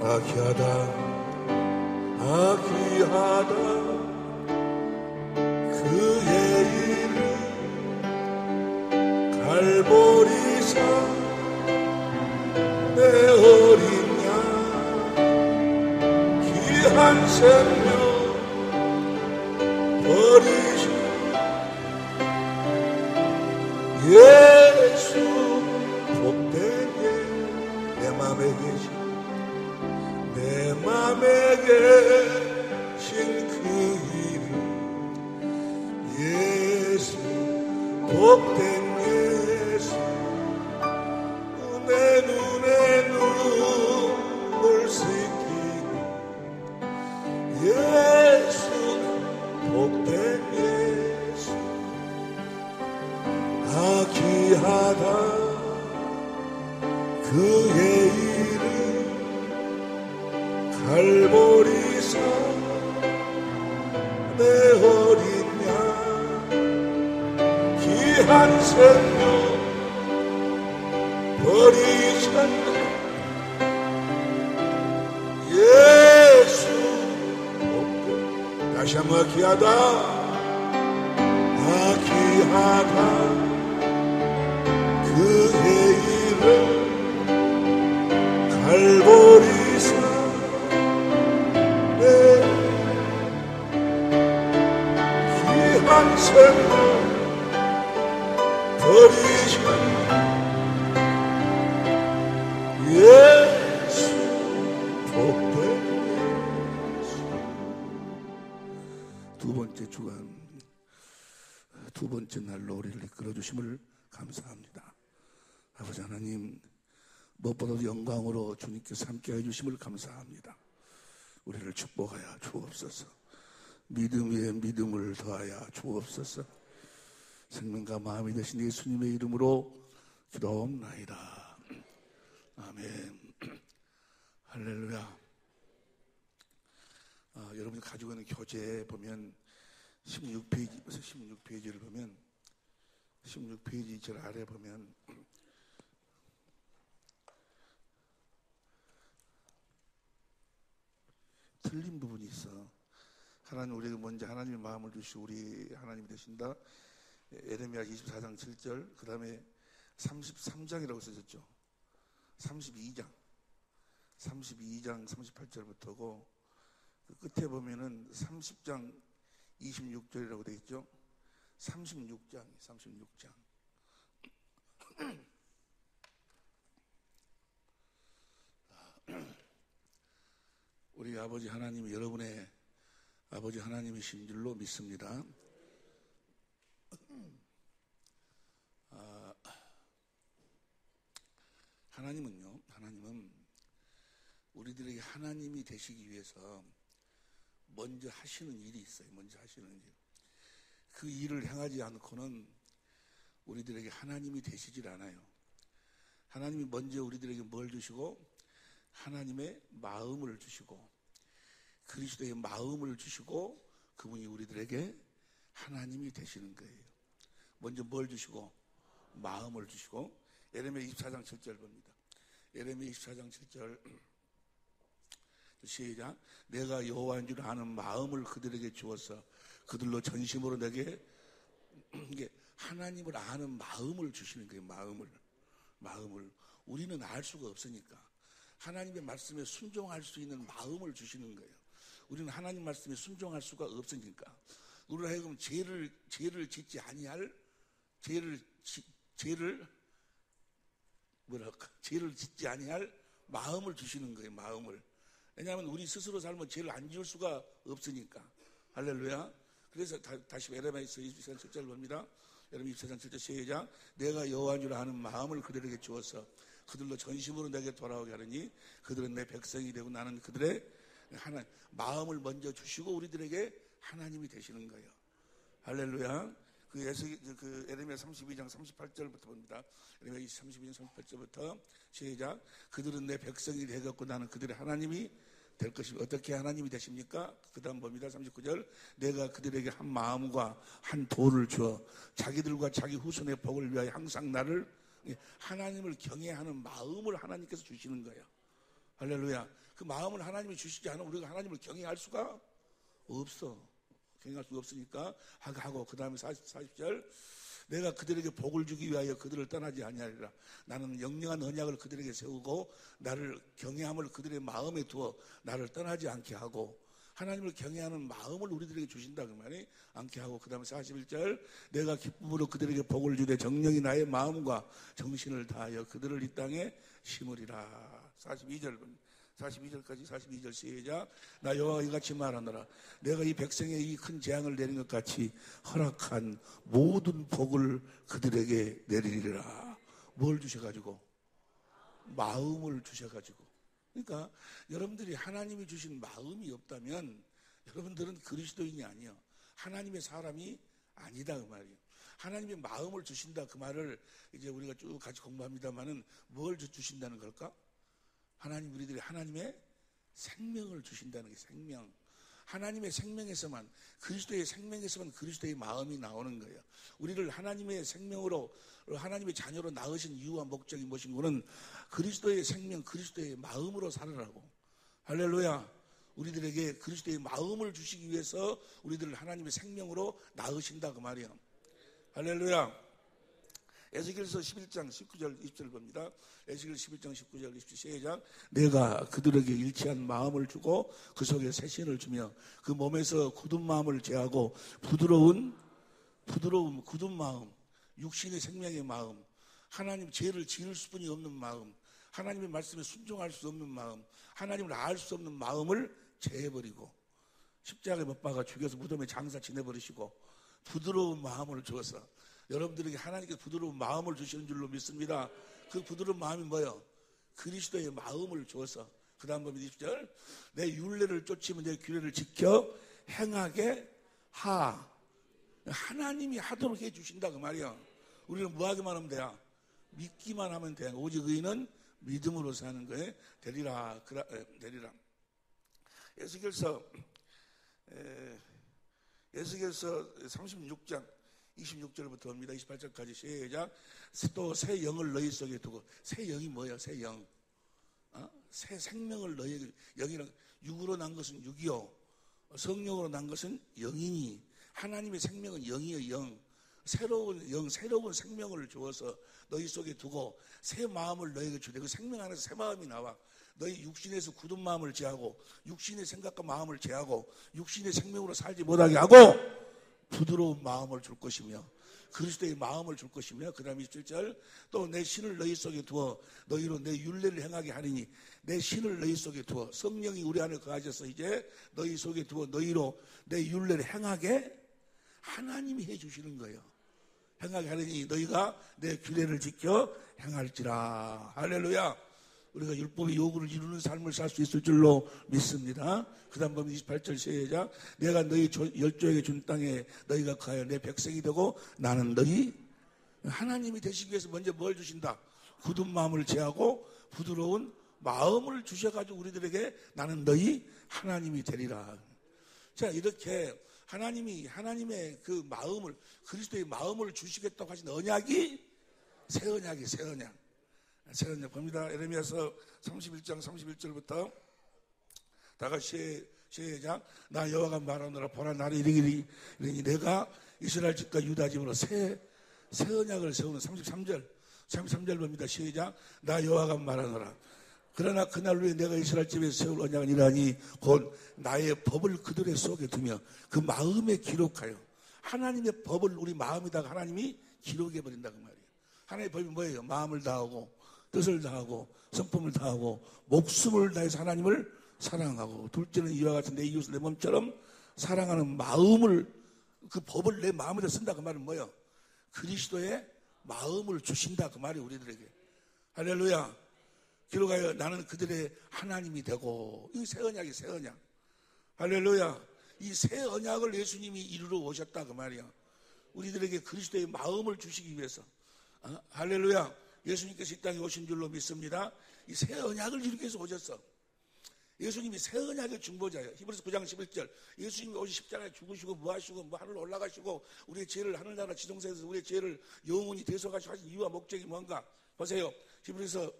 아귀하다 아귀하다 그의 이름 갈보리산 내 어린 양 귀한 생명 버리신 예수 복된 예 내 맘에 계신 내 맘에 계신 그 이름 예수 복된 예수 내 눈에 눈물 씻기는 예수 복된 예수 아귀하다 그의 이름 갈보리산 내 어린 양 귀한 생명 버리셨네 예수 복된 다시 한번 아귀하다 아귀하다 그의 이름 갈보리산 내 귀한 생명 버리셨네 예수 복된 예수. 두 번째 주간 두 번째 날로 우리를 이끌어 주심을 감사합니다. 아버지 하나님 무엇보다도 영광으로 주님께서 함께해 주심을 감사합니다. 우리를 축복하여 주옵소서. 믿음 위에 믿음을 더하여 주옵소서. 생명과 마음이 되신 예수님의 이름으로 기도옵나이다. 아멘. 할렐루야. 여러분이 가지고 있는 교재에 보면 16페이지를 보면 16페이지 절 아래 보면 틀린 부분이 있어. 하나님 우리에게 먼저 하나님의 마음을 주시고 우리 하나님이 되신다. 에레미야 24장 7절 그 다음에 33장이라고 써졌죠. 32장 38절부터고 그 끝에 보면은 30장 26절이라고 되어 있죠. 36장 우리 아버지 하나님이 여러분의 아버지 하나님이신 줄로 믿습니다. 하나님은 우리들에게 하나님이 되시기 위해서 먼저 하시는 일이 있어요. 먼저 하시는 일. 그 일을 행하지 않고는 우리들에게 하나님이 되시질 않아요. 하나님이 먼저 우리들에게 뭘 주시고 하나님의 마음을 주시고 그리스도의 마음을 주시고 그분이 우리들에게 하나님이 되시는 거예요. 먼저 뭘 주시고 마음을 주시고 에레미야 24장 7절 봅니다. 에레미야 24장 7절 시작. 내가 여호와인 줄 아는 마음을 그들에게 주어서 그들로 전심으로 내게 이게 하나님을 아는 마음을 주시는 거예요. 마음을 우리는 알 수가 없으니까 하나님의 말씀에 순종할 수 있는 마음을 주시는 거예요. 우리는 하나님 말씀에 순종할 수가 없으니까 우리로 하여금 죄를 짓지 아니할 죄를 짓지 아니할 마음을 주시는 거예요. 마음을. 왜냐하면 우리 스스로 살면 죄를 안 지을 수가 없으니까. 할렐루야. 그래서 다시 에레미야 24장 7절 봅니다. 에레미야 24장 7절 시작. 내가 여호와인 줄 아는 마음을 그들에게 주어서 그들로 전심으로 내게 돌아오게 하느니 그들은 내 백성이 되고 나는 그들의 마음을 먼저 주시고 우리들에게 하나님이 되시는 거예요. 할렐루야. 그 에레미야 32장 38절부터 봅니다. 에레미야 32장 38절부터 시작. 그들은 내 백성이 되겠고 나는 그들의 하나님이 될 것입니다. 어떻게 하나님이 되십니까? 그 다음 봅니다. 39절. 내가 그들에게 한 마음과 한 도를 주어 자기들과 자기 후손의 복을 위하여 항상 나를 하나님을 경외하는 마음을 하나님께서 주시는 거예요. 할렐루야. 그 마음을 하나님이 주시지 않으면 우리가 하나님을 경외할 수가 없어. 경외할 수가 없으니까 하고 그 다음에 40절 내가 그들에게 복을 주기 위하여 그들을 떠나지 아니하리라. 나는 영영한 언약을 그들에게 세우고 나를 경외함을 그들의 마음에 두어 나를 떠나지 않게 하고 하나님을 경외하는 마음을 우리들에게 주신다 그 말이 않게 하고 그 다음에 41절 내가 기쁨으로 그들에게 복을 주되 정령이 나의 마음과 정신을 다하여 그들을 이 땅에 심으리라. 42절까지 42절 시작. 나 여호와가 이같이 말하노라. 내가 이 백성에 이 큰 재앙을 내린 것 같이 허락한 모든 복을 그들에게 내리리라. 뭘 주셔가지고? 마음을 주셔가지고. 그러니까 여러분들이 하나님이 주신 마음이 없다면 여러분들은 그리스도인이 아니요, 하나님의 사람이 아니다 그 말이에요. 하나님의 마음을 주신다 그 말을 이제 우리가 쭉 같이 공부합니다만은 뭘 주신다는 걸까? 하나님 우리들이 하나님의 생명을 주신다는 게 생명. 하나님의 생명에서만, 그리스도의 생명에서만 그리스도의 마음이 나오는 거예요. 우리를 하나님의 생명으로, 하나님의 자녀로 낳으신 이유와 목적이 무엇인 거는 그리스도의 생명, 그리스도의 마음으로 살으라고. 할렐루야. 우리들에게 그리스도의 마음을 주시기 위해서 우리들을 하나님의 생명으로 낳으신다 그 말이에요. 할렐루야. 에스겔서 11장 19절 20절 봅니다. 에스겔 11장 19절 20절 시작. 내가 그들에게 일치한 마음을 주고 그 속에 새신을 주며 그 몸에서 굳은 마음을 제하고 부드러운 굳은 마음, 육신의 생명의 마음, 하나님 죄를 지을 수뿐이 없는 마음, 하나님의 말씀에 순종할 수 없는 마음, 하나님을 알 수 없는 마음을 제해버리고 십자가에 못 박아 죽여서 무덤에 장사 지내버리시고 부드러운 마음을 주어서 여러분들에게 하나님께서 부드러운 마음을 주시는 줄로 믿습니다. 그 부드러운 마음이 뭐예요? 그리스도의 마음을 주어서 그 다음 보면 20절 내 율례를 쫓으면 내 규례를 지켜 행하게 하. 하나님이 하도록 해주신다 그 말이야. 우리는 뭐 하기만 하면 돼요? 믿기만 하면 돼. 오직 의인은 믿음으로 사는 거에 되리라. 에스겔서 36장 26절부터 옵니다. 28절까지 시작. 또 새 영을 너희 속에 두고. 새 영이 뭐예요? 새 영. 새 생명을 너희에게. 영이란 육으로 난 것은 육이요, 성령으로 난 것은 영이니 하나님의 생명은 영이요 영. 새로운 영, 새로운 생명을 주어서 너희 속에 두고 새 마음을 너희에게 주되 그 생명 안에서 새 마음이 나와. 너희 육신에서 굳은 마음을 제하고 육신의 생각과 마음을 제하고 육신의 생명으로 살지 못하게 하고 부드러운 마음을 줄 것이며 그리스도의 마음을 줄 것이며 그 다음에 27절 또 내 신을 너희 속에 두어 너희로 내 율례를 행하게 하리니 내 신을 너희 속에 두어 성령이 우리 안에 거하셔서 이제 너희 속에 두어 너희로 내 율례를 행하게 하나님이 해주시는 거예요. 행하게 하리니 너희가 내 규례를 지켜 행할지라. 할렐루야. 우리가 율법의 요구를 이루는 삶을 살 수 있을 줄로 믿습니다. 그 다음 보면 28절 시작. 내가 너희 열조에게 준 땅에 너희가 가여 내 백성이 되고 나는 너희 하나님이 되시기 위해서 먼저 뭘 주신다? 굳은 마음을 제하고 부드러운 마음을 주셔가지고 우리들에게 나는 너희 하나님이 되리라. 자, 이렇게 하나님의 그 마음을, 그리스도의 마음을 주시겠다고 하신 언약이 새 언약이 새 언약. 새 언약 봅니다. 에레미야서 31장 31절부터 다 같이 시작. 나 여호와가 말하노라. 보라 나를 이르기니 내가 이스라엘 집과 유다 집으로 새 언약을 세우는 33절 봅니다. 시작. 나 여호와가 말하노라. 그러나 그날 후에 내가 이스라엘 집에서 세울 언약은 이러하니 곧 나의 법을 그들의 속에 두며 그 마음에 기록하여. 하나님의 법을 우리 마음에다가 하나님이 기록해버린다 그 말이에요. 하나님의 법이 뭐예요? 마음을 다하고 뜻을 다하고 성품을 다하고 목숨을 다해서 하나님을 사랑하고 둘째는 이와 같은 내 이웃을 내 몸처럼 사랑하는 마음을, 그 법을 내 마음에다 쓴다 그 말은 뭐예요? 그리스도의 마음을 주신다 그 말이 우리들에게. 할렐루야. 기록하여 나는 그들의 하나님이 되고. 이 새 언약이 새 언약. 할렐루야. 이 새 언약을 예수님이 이루러 오셨다 그 말이야. 우리들에게 그리스도의 마음을 주시기 위해서. 할렐루야. 예수님께서 이 땅에 오신 줄로 믿습니다. 이 새 언약을 이루기 위해서 오셨어. 예수님이 새 언약의 중보자예요. 히브리서 9장 11절. 예수님이 오시 십자가에 죽으시고 뭐하시고 뭐 하늘 올라가시고 우리의 죄를 하늘나라 지성소에서 우리의 죄를 영원히 대속하시고 하신 이유와 목적이 뭔가 보세요. 히브리서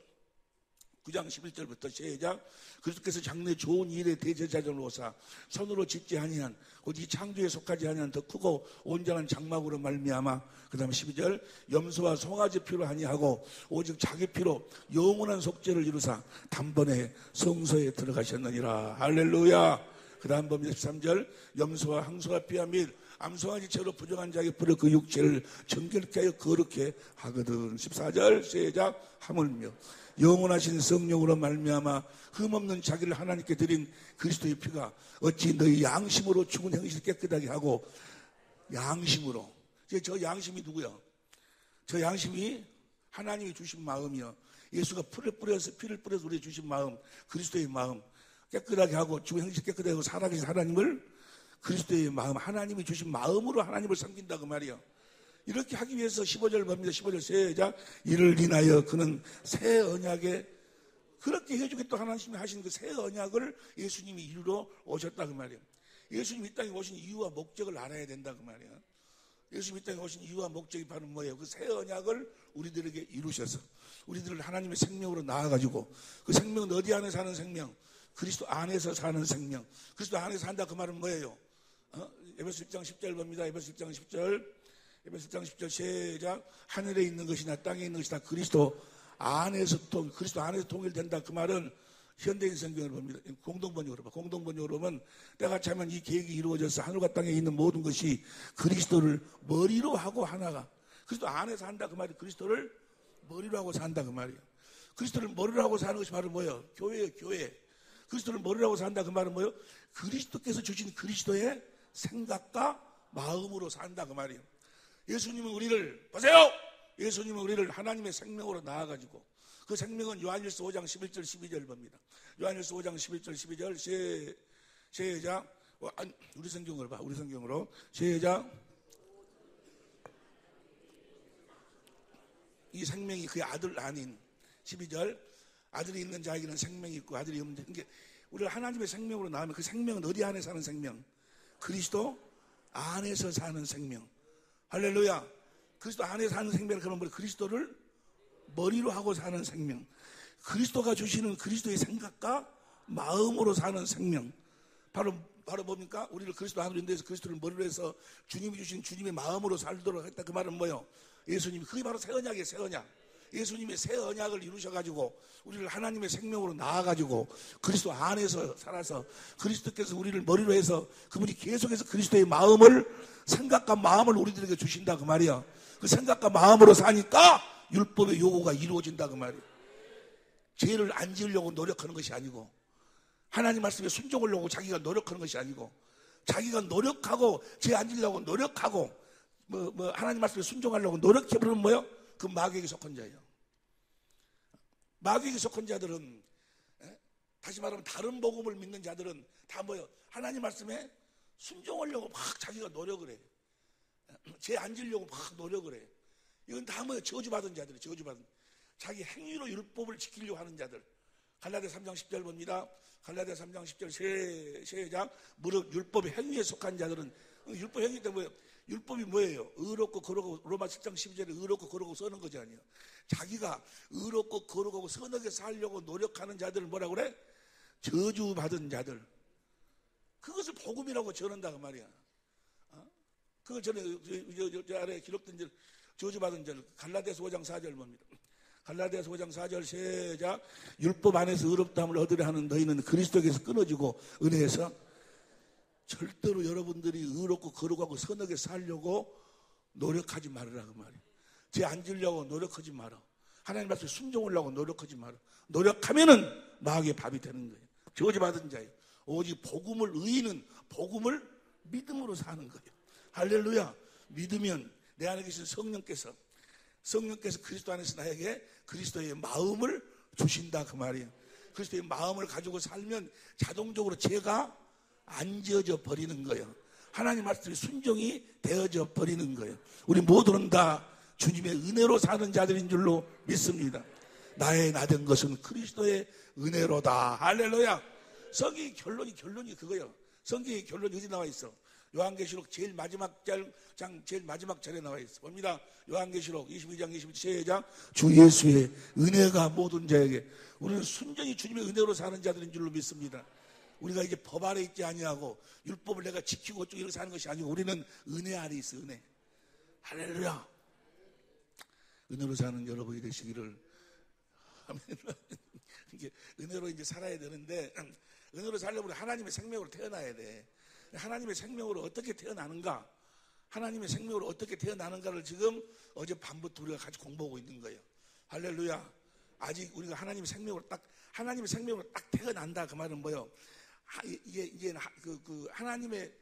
9장 11절부터 시작. 그리스도께서 장래 좋은 일에 대제사장으로 오사 손으로 짓지 아니한 곧 이 창조에 속하지 아니한 더 크고 온전한 장막으로 말미암아, 그 다음에 12절, 염소와 송아지 피로 아니하고 오직 자기 피로 영원한 속죄를 이루사 단번에 성소에 들어가셨느니라. 할렐루야. 그 다음 봅니다. 13절, 염소와 항소와 피와 및 암송아지 채로 부정한 자에게 불어 그 육체를 정결케 하여 거룩해 하거든. 14절 시작. 하물며 영원하신 성령으로 말미암아 흠없는 자기를 하나님께 드린 그리스도의 피가 어찌 너희 양심으로 죽은 행실을 깨끗하게 하고, 양심으로, 저 양심이 누구야? 저 양심이 하나님이 주신 마음이요, 예수가 피를 뿌려서 우리에게 주신 마음, 그리스도의 마음 깨끗하게 하고 죽은 행실 깨끗하게 하고 살아계신 하나님을, 그리스도의 마음, 하나님이 주신 마음으로 하나님을 섬긴다 그 말이야. 이렇게 하기 위해서 15절 봅니다. 15절 시작. 이를 인하여 그는 새 언약에, 그렇게 해주겠다 하나님이 하신 그 새 언약을 예수님이 이루러 오셨다 그 말이에요. 예수님이 이 땅에 오신 이유와 목적을 알아야 된다 그 말이에요. 예수님이 이 땅에 오신 이유와 목적이 바로 뭐예요? 그 새 언약을 우리들에게 이루셔서 우리들을 하나님의 생명으로 낳아가지고, 그 생명은 어디 안에 사는 생명? 그리스도 안에서 사는 생명. 그리스도 안에서 산다 그 말은 뭐예요? 에베소 1장 10절 봅니다. 에베소 1장 10절. 에베소 1장 10절 시작. 하늘에 있는 것이나 땅에 있는 것이나 그리스도 안에서 통일된다. 그 말은 현대인 성경을 봅니다. 공동번역으로 봐. 공동번역으로 보면 때같이 하면 이 계획이 이루어져서 하늘과 땅에 있는 모든 것이 그리스도를 머리로 하고 하나가, 그리스도 안에서 한다 그 말이 그리스도를 머리로 하고 산다 그 말이에요. 그리스도를 머리로 하고 사는 것이 바로 뭐예요? 교회예요, 교회. 그리스도를 머리로 하고 산다 그 말은 뭐예요? 그리스도께서 주신 그리스도의 생각과 마음으로 산다 그 말이에요. 예수님은 우리를, 보세요! 예수님은 우리를 하나님의 생명으로 낳아가지고, 그 생명은 요한일서 5장 11절 12절 봅니다. 요한일서 5장 11절 12절 시작. 우리 성경을 봐. 우리 성경으로 시작. 이 생명이 그의 아들 아닌 12절, 아들이 있는 자에게는 생명이 있고 아들이 없는 자. 그러니까 우리가 하나님의 생명으로 낳으면 그 생명은 어디 안에 사는 생명? 그리스도 안에서 사는 생명. 할렐루야. 그리스도 안에 사는 생명은 그런 거, 그리스도를 머리로 하고 사는 생명. 그리스도가 주시는 그리스도의 생각과 마음으로 사는 생명. 바로 뭡니까? 우리를 그리스도 안으로 인도해서 그리스도를 머리로 해서 주님이 주신 주님의 마음으로 살도록 했다. 그 말은 뭐예요? 예수님이, 그게 바로 새 언약이에요, 새 언약. 예수님의 새 언약을 이루셔가지고 우리를 하나님의 생명으로 낳아가지고 그리스도 안에서 살아서 그리스도께서 우리를 머리로 해서 그분이 계속해서 그리스도의 마음을, 생각과 마음을 우리들에게 주신다 그 말이야. 그 생각과 마음으로 사니까 율법의 요구가 이루어진다 그 말이야. 죄를 안 지으려고 노력하는 것이 아니고, 하나님 말씀에 순종하려고 자기가 노력하는 것이 아니고, 자기가 노력하고 죄 안 지으려고 노력하고 하나님 말씀에 순종하려고 노력해버리면 뭐예요? 그 마귀에게 속한 자예요. 마귀에게 속한 자들은, 다시 말하면 다른 복음을 믿는 자들은 다 뭐예요? 하나님 말씀에 순종하려고 막 자기가 노력을 해. 죄 안 지으려고 막 노력을 해. 이건 다 뭐예요? 저주받은 자들이에요. 저주받은. 자기 행위로 율법을 지키려고 하는 자들. 갈라디아 3장 10절 봅니다. 갈라디아 3장 10절 시작. 무릇 율법의 행위에 속한 자들은, 율법 행위 때문에 뭐예요? 율법이 뭐예요? 의롭고 거룩하고, 로마 7장 12절에 의롭고 거룩하고 서는 것이 아니에요. 자기가 의롭고 거룩하고 선하게 살려고 노력하는 자들을 뭐라고 그래? 저주받은 자들. 그것을 복음이라고 전한다 그 말이야. 그걸 전에 저 아래에 기록된 저주받은 자들, 갈라디아서 5장 4절 봅니다. 갈라디아서 5장 4절 시작. 율법 안에서 의롭다함을 얻으려 하는 너희는 그리스도에게서 끊어지고 은혜에서, 절대로 여러분들이 의롭고 거룩하고 선하게 살려고 노력하지 말으라 그 말이에요. 죄 안 지으려고 노력하지 마라. 하나님 말씀에 순종하려고 노력하지 마라. 노력하면은 마귀의 밥이 되는 거예요. 저주받은 자예요. 오직 복음을, 의인은 복음을 믿음으로 사는 거예요. 할렐루야. 믿으면 내 안에 계신 성령께서 그리스도 안에서 나에게 그리스도의 마음을 주신다 그 말이에요. 그리스도의 마음을 가지고 살면 자동적으로 죄가 안 지어져 버리는 거예요. 하나님 말씀이 순종이 되어져 버리는 거예요. 우리 모두는 다 주님의 은혜로 사는 자들인 줄로 믿습니다. 나의 나 된 것은 그리스도의 은혜로다. 할렐루야. 성경의 결론이 그거예요. 성경의 결론이 어디 나와 있어? 요한계시록 제일 마지막 장 제일 마지막 절에 나와 있어 봅니다. 요한계시록 22장 22장 주 예수의 은혜가 모든 자에게. 우리는 순전히 주님의 은혜로 사는 자들인 줄로 믿습니다. 우리가 이제 법 아래 있지 아니하고 율법을 내가 지키고 어쩌고 이렇게 사는 것이 아니고 우리는 은혜 아래 있어. 은혜. 할렐루야. 은혜로 사는 여러분이 되시기를. 이게 은혜로 이제 살아야 되는데, 은혜로 살려면 하나님의 생명으로 태어나야 돼. 하나님의 생명으로 어떻게 태어나는가? 하나님의 생명으로 어떻게 태어나는가를 지금 어젯밤부터 우리가 같이 공부하고 있는 거예요. 할렐루야. 아직 우리가 하나님의 생명으로 딱 태어난다. 그 말은 뭐요? 이게 하나님의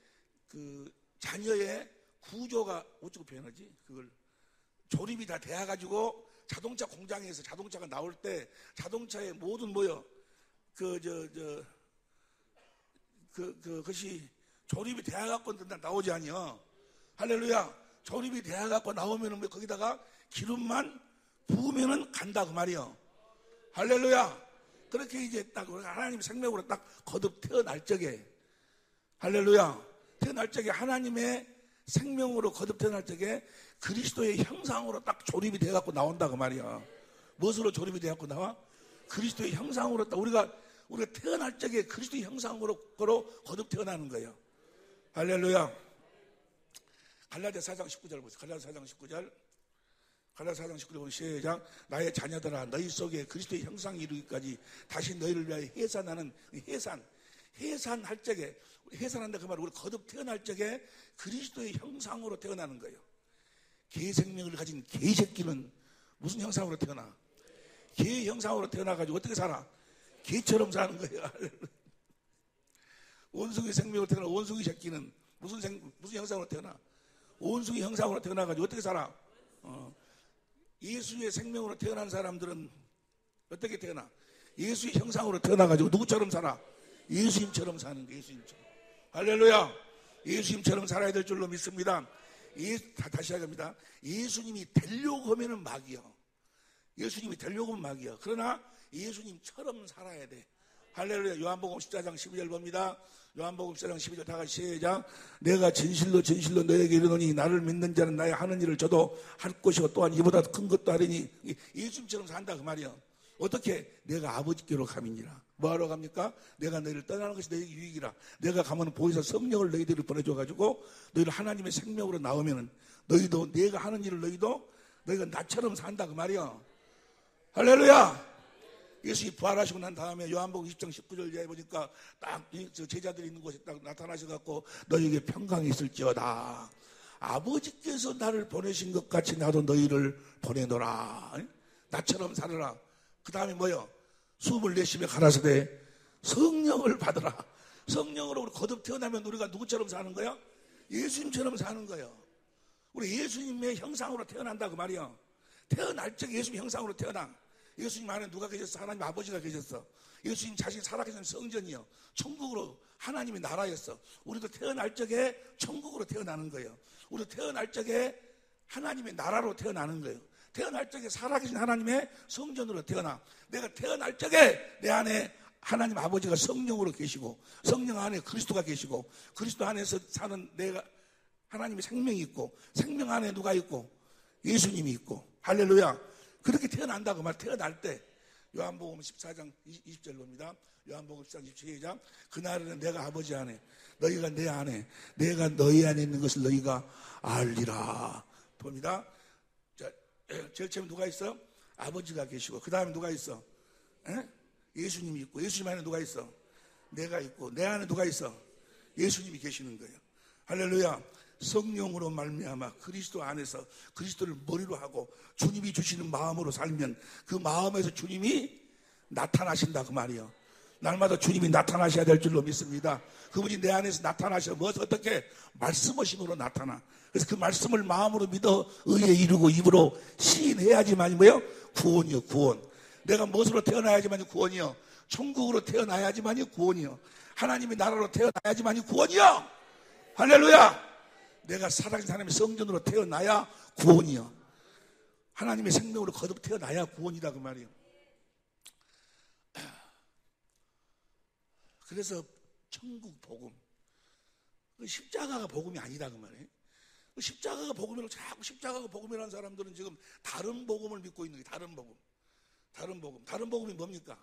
그 자녀의 구조가 어쩌고 표현하지? 그걸 조립이 다 돼가지고 자동차 공장에서 자동차가 나올 때 자동차의 모든 뭐요? 그것이 조립이 돼갖고 나오지 아니요. 할렐루야. 조립이 돼갖고 나오면은 거기다가 기름만 부으면은 간다 그 말이요. 할렐루야. 그렇게 이제 딱 하나님 생명으로 딱 거듭 태어날 적에, 할렐루야. 태어날 적에 하나님의 생명으로 거듭 태어날 적에 그리스도의 형상으로 딱 조립이 돼갖고 나온다 그 말이야. 무엇으로 조립이 돼갖고 나와? 그리스도의 형상으로 딱 우리가 태어날 적에 그리스도의 형상으로 거듭 태어나는 거예요. 할렐루야. 갈라디아 4장 19절 보세요. 갈라디아 4장 19절. 갈라디아 4장 19절 보면 시작. 나의 자녀들아 너희 속에 그리스도의 형상이 이루기까지 다시 너희를 위하여 해산하는 해산할 적에, 해산한다 그 말은 우리 거듭 태어날 적에 그리스도의 형상으로 태어나는 거예요. 개 생명을 가진 개새끼는 무슨 형상으로 태어나? 개의 형상으로 태어나가지고 어떻게 살아? 개처럼 사는 거예요. 원숭이 생명으로 태어나 원숭이 새끼는 무슨 형상으로 태어나? 원숭이 형상으로 태어나가지고 어떻게 살아? 예수의 생명으로 태어난 사람들은 어떻게 태어나? 예수의 형상으로 태어나가지고 누구처럼 살아? 예수님처럼 사는 거예요. 예수님처럼. 할렐루야. 예수님처럼 살아야 될 줄로 믿습니다. 다시 하겠습니다. 예수님이 되려고 하면은 막이요. 예수님이 되려고 하면 막이요. 그러나 예수님처럼 살아야 돼. 할렐루야. 요한복음 14장 12절 봅니다. 요한복음 14장 12절 다 같이 시작. 내가 진실로 너에게 이르노니 나를 믿는 자는 나의 하는 일을 저도 할 것이고 또한 이보다 큰 것도 하리니. 예수님처럼 산다 그 말이야. 어떻게? 내가 아버지께로 감이니라. 뭐하러 갑니까? 내가 너희를 떠나는 것이 너희에게 유익이라. 내가 가면 보이사 성령을 너희들을 보내줘가지고 너희를 하나님의 생명으로 나오면은 너희도 내가 하는 일을 너희가 나처럼 산다 그 말이야. 할렐루야. 예수님이 부활하시고 난 다음에 요한복음 20장 19절에 보니까 딱 제자들이 있는 곳에 딱 나타나셔갖고 너희에게 평강이 있을지어다. 아버지께서 나를 보내신 것 같이 나도 너희를 보내노라. 나처럼 살아라. 그 다음에 뭐요? 숨을 내쉬며 가라사대 성령을 받으라. 성령으로 우리 거듭 태어나면 우리가 누구처럼 사는 거야? 예수님처럼 사는 거예요. 우리 예수님의 형상으로 태어난다 그 말이야. 태어날 적에 예수님 형상으로 태어나. 예수님 안에 누가 계셨어? 하나님 아버지가 계셨어. 예수님 자신이 살아계신 성전이요. 천국으로 하나님의 나라였어. 우리도 태어날 적에 천국으로 태어나는 거예요. 우리도 태어날 적에 하나님의 나라로 태어나는 거예요. 태어날 적에 살아계신 하나님의 성전으로 태어나. 내가 태어날 적에 내 안에 하나님 아버지가 성령으로 계시고 성령 안에 그리스도가 계시고 그리스도 안에서 사는 내가 하나님의 생명이 있고 생명 안에 누가 있고 예수님이 있고. 할렐루야. 그렇게 태어난다고 말. 태어날 때 요한복음 14장 20절 봅니다. 요한복음 14장 27절. 그날에는 내가 아버지 안에 너희가 내 안에 내가 너희 안에 있는 것을 너희가 알리라. 봅니다. 자, 제일 처음에 누가 있어? 아버지가 계시고 그 다음에 누가 있어? 예수님이 있고 예수님 안에 누가 있어? 내가 있고 내 안에 누가 있어? 예수님이 계시는 거예요. 할렐루야. 성령으로 말미암아 그리스도 안에서 그리스도를 머리로 하고 주님이 주시는 마음으로 살면 그 마음에서 주님이 나타나신다 그 말이에요. 날마다 주님이 나타나셔야 될 줄로 믿습니다. 그분이 내 안에서 나타나셔. 무엇을 어떻게? 말씀하심으로 나타나. 그래서 그 말씀을 마음으로 믿어 의에 이루고 입으로 시인해야지만이 뭐예요? 구원이요. 구원. 내가 무엇으로 태어나야지만이 구원이요. 천국으로 태어나야지만이 구원이요. 하나님의 나라로 태어나야지만이 구원이요. 할렐루야. 내가 살아계신 하나님의 성전으로 태어나야 구원이요. 하나님의 생명으로 거듭 태어나야 구원이다 그 말이에요. 그래서 천국 복음, 그 십자가가 복음이 아니다 그 말이에요. 그 십자가가 복음이라고 자꾸 십자가가 복음이라는 사람들은 지금 다른 복음을 믿고 있는 게 다른 복음. 다른 복음이 뭡니까?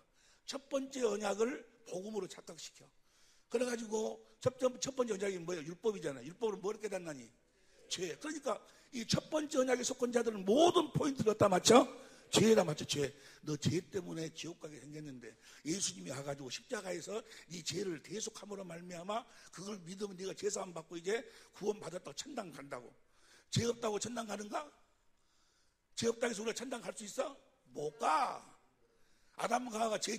첫 번째 언약을 복음으로 착각시켜. 그래가지고 첫 번째 언약이 뭐예요? 율법이잖아요. 율법으로 뭘 깨닫나니? 죄. 그러니까 이 첫 번째 언약에 속한 자들은 모든 포인트를 갖다 맞춰? 죄에다 맞춰. 죄. 너 죄 때문에 지옥 가게 생겼는데 예수님이 와가지고 십자가에서 네 죄를 대속함으로 말미암아 그걸 믿으면 네가 제사함 받고 이제 구원 받았다고 천당 간다고. 죄 없다고 천당 가는가? 죄 없다고 해서 우리가 천당 갈 수 있어? 못 가. 아담과 하와가 죄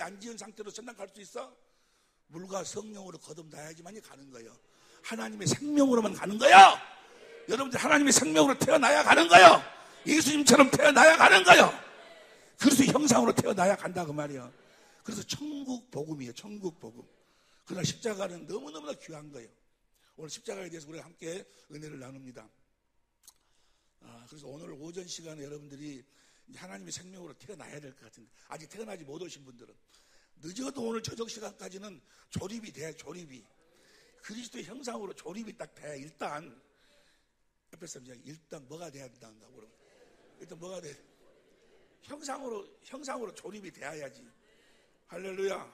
안 지은 상태로 천당 갈 수 있어? 물과 성령으로 거듭나야지만이 가는 거예요. 하나님의 생명으로만 가는 거예요. 여러분들 하나님의 생명으로 태어나야 가는 거예요. 예수님처럼 태어나야 가는 거예요. 그래서 형상으로 태어나야 간다 그 말이에요. 그래서 천국 복음이에요. 천국 복음. 그러나 십자가는 너무너무나 귀한 거예요. 오늘 십자가에 대해서 우리가 함께 은혜를 나눕니다. 그래서 오늘 오전 시간에 여러분들이 하나님의 생명으로 태어나야 될 것 같은데 아직 태어나지 못 오신 분들은 늦어도 오늘 저녁 시간까지는 조립이 돼야 조립이 그리스도의 형상으로 조립이 딱 돼야 일단 옆에 사람 일단 뭐가 돼야 된다고 그러면 일단 뭐가 돼? 형상으로 조립이 돼야지. 할렐루야.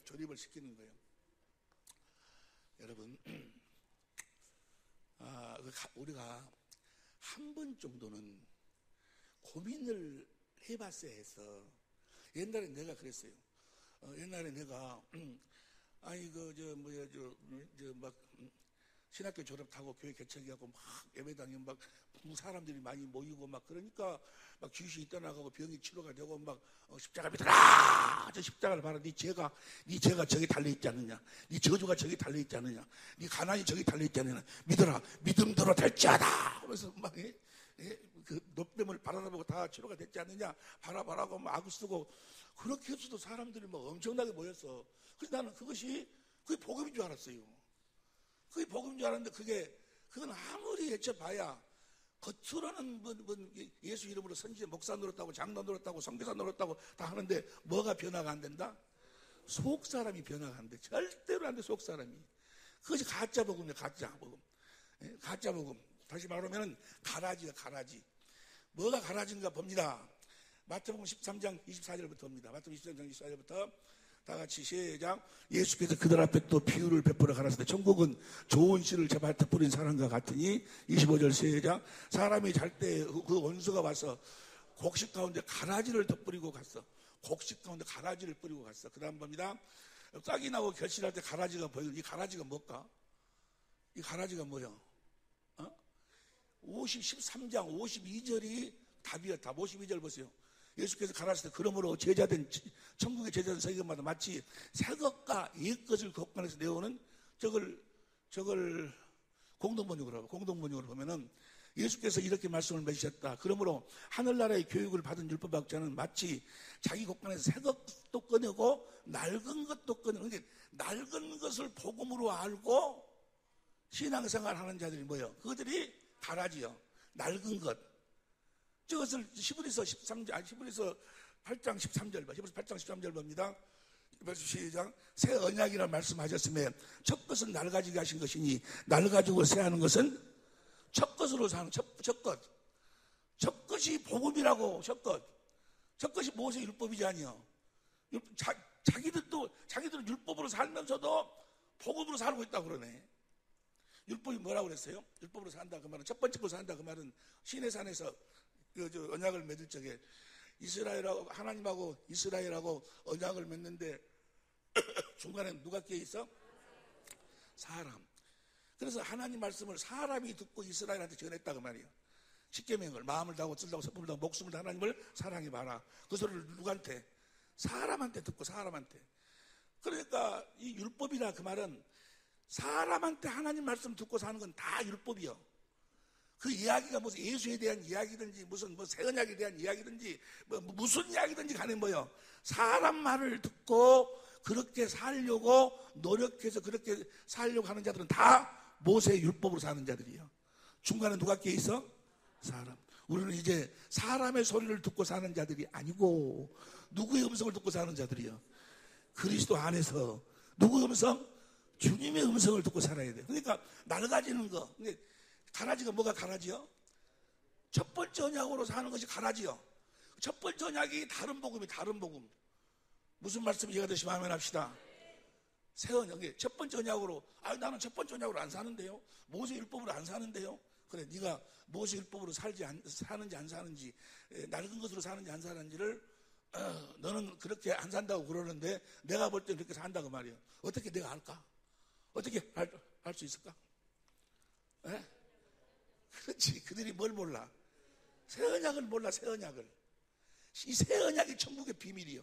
조립을 시키는 거예요. 여러분 우리가 한 번 정도는 고민을 해봤어야 해서 옛날에 내가 그랬어요. 옛날에 내가 막 신학교 졸업하고 교회 개척하고 막 예배당에 막 사람들이 많이 모이고 막 그러니까 막 귀신이 떠나가고 병이 치료가 되고 막 십자가 믿어라. 저 십자가를 봐라. 네 죄가 저기 달려 있지 않느냐? 네 저주가 저기 달려 있지 않느냐? 네 가난이 저기 달려 있지 않느냐? 믿어라. 믿음대로 될지어다. 그래서 막 그 높뱀을 바라보고 다 치료가 됐지 않느냐? 바라보라고 막 악을 쓰고 그렇게 해서도 사람들이 막 엄청나게 모였어. 그래서 나는 그게 복음인 줄 알았어요. 그게 복음인 줄 알았는데 그건 아무리 헤쳐봐야 겉으로는 예수 이름으로 선지자 목사 노릇하고 장로 노릇하고 선교사 노릇하고 다 하는데 뭐가 변화가 안 된다? 속 사람이 변화가 안 돼. 절대로 안 돼. 속 사람이. 그것이 가짜 복음이에요. 가짜 복음. 가짜 복음. 다시 말하면 가라지야 가라지. 뭐가 가라지인가 봅니다. 마태복음 13장 24절부터 봅니다. 마태복음 13장 24절부터 다 같이 시작. 예수께서 그들 앞에 또 비유를 베풀어 가라사대 천국은 좋은 씨를 제밭에 뿌린 사람과 같으니 25절 시작. 사람이 잘 때 그 원수가 와서 곡식 가운데 가라지를 덧뿌리고 갔어. 곡식 가운데 가라지를 뿌리고 갔어. 그 다음 봅니다. 싹이 나고 결실할 때 가라지가 보이고 이 가라지가 뭘까? 이 가라지가 뭐야? 13장 52절이 답이야. 답 52절 보세요. 예수께서 가라사대 그러므로 천국의 제자된 서기관마다 마치 새것과 옛것을 곳간에서 내오는 저걸 공동번역으로 하고 공동번역으로 보면은 예수께서 이렇게 말씀을 맺으셨다. 그러므로 하늘나라의 교육을 받은 율법학자는 마치 자기 곳간에서 새 것도 꺼내고 낡은 것도 꺼내고 그러니까 낡은 것을 복음으로 알고 신앙생활 하는 자들이 뭐예요? 그들이 가라지요. 낡은 것. 저것을 히브리서 8장 13절 봐. 히브리서 8장 13절 봅니다. 시작. 새 언약이라 말씀하셨으며 첫 것은 낡아지게 하신 것이니 낡아지고 새하는 것은 첫 것으로 사는 첫 것. 첫 것이 복음이라고. 첫 것이 모세 율법이지 아니요. 자기들은 율법으로 살면서도 복음으로 살고 있다고 그러네. 율법이 뭐라고 그랬어요? 율법으로 산다 그 말은 첫 번째 거 산다 그 말은 시내산에서 언약을 맺을 적에 하나님하고 이스라엘하고 언약을 맺는데 중간에 누가 끼어 있어? 사람. 그래서 하나님 말씀을 사람이 듣고 이스라엘한테 전했다 그 말이에요. 십계명을 마음을 다하고 뜻을 다하고 성품을 다하고 목숨을 다하고 하나님을 사랑해봐라. 그 소리를 누구한테? 사람한테 듣고 사람한테. 그러니까 이 율법이라 그 말은 사람한테 하나님 말씀 듣고 사는 건 다 율법이요. 그 이야기가 무슨 예수에 대한 이야기든지 무슨 새 언약에 대한 이야기든지 무슨 이야기든지 간에 뭐요. 사람 말을 듣고 그렇게 살려고 노력해서 그렇게 살려고 하는 자들은 다 모세의 율법으로 사는 자들이에요. 중간에 누가 끼어 있어? 사람. 우리는 이제 사람의 소리를 듣고 사는 자들이 아니고 누구의 음성을 듣고 사는 자들이에요. 그리스도 안에서 누구의 음성? 주님의 음성을 듣고 살아야 돼. 그러니까 낡아지는 거. 근데 가라지가 뭐가 가라지요? 첫 번째 언약으로 사는 것이 가라지요. 첫 번째 언약이 다른 복음이 다른 복음. 무슨 말씀 이해가 되시면 아멘 합시다. 새 언약이 첫 번째 언약으로, 나는 첫 번째 언약으로 안 사는데요. 모세 율법으로 안 사는데요. 그래, 네가 모세 율법으로 사는지 안 사는지, 낡은 것으로 사는지 안 사는지를 너는 그렇게 안 산다고 그러는데 내가 볼 때는 그렇게 산다고 말이에요. 어떻게 내가 알까? 어떻게 알 수 있을까? 에? 그렇지. 그들이 뭘 몰라? 새 언약을 몰라. 새 언약을. 이 새 언약이 천국의 비밀이요.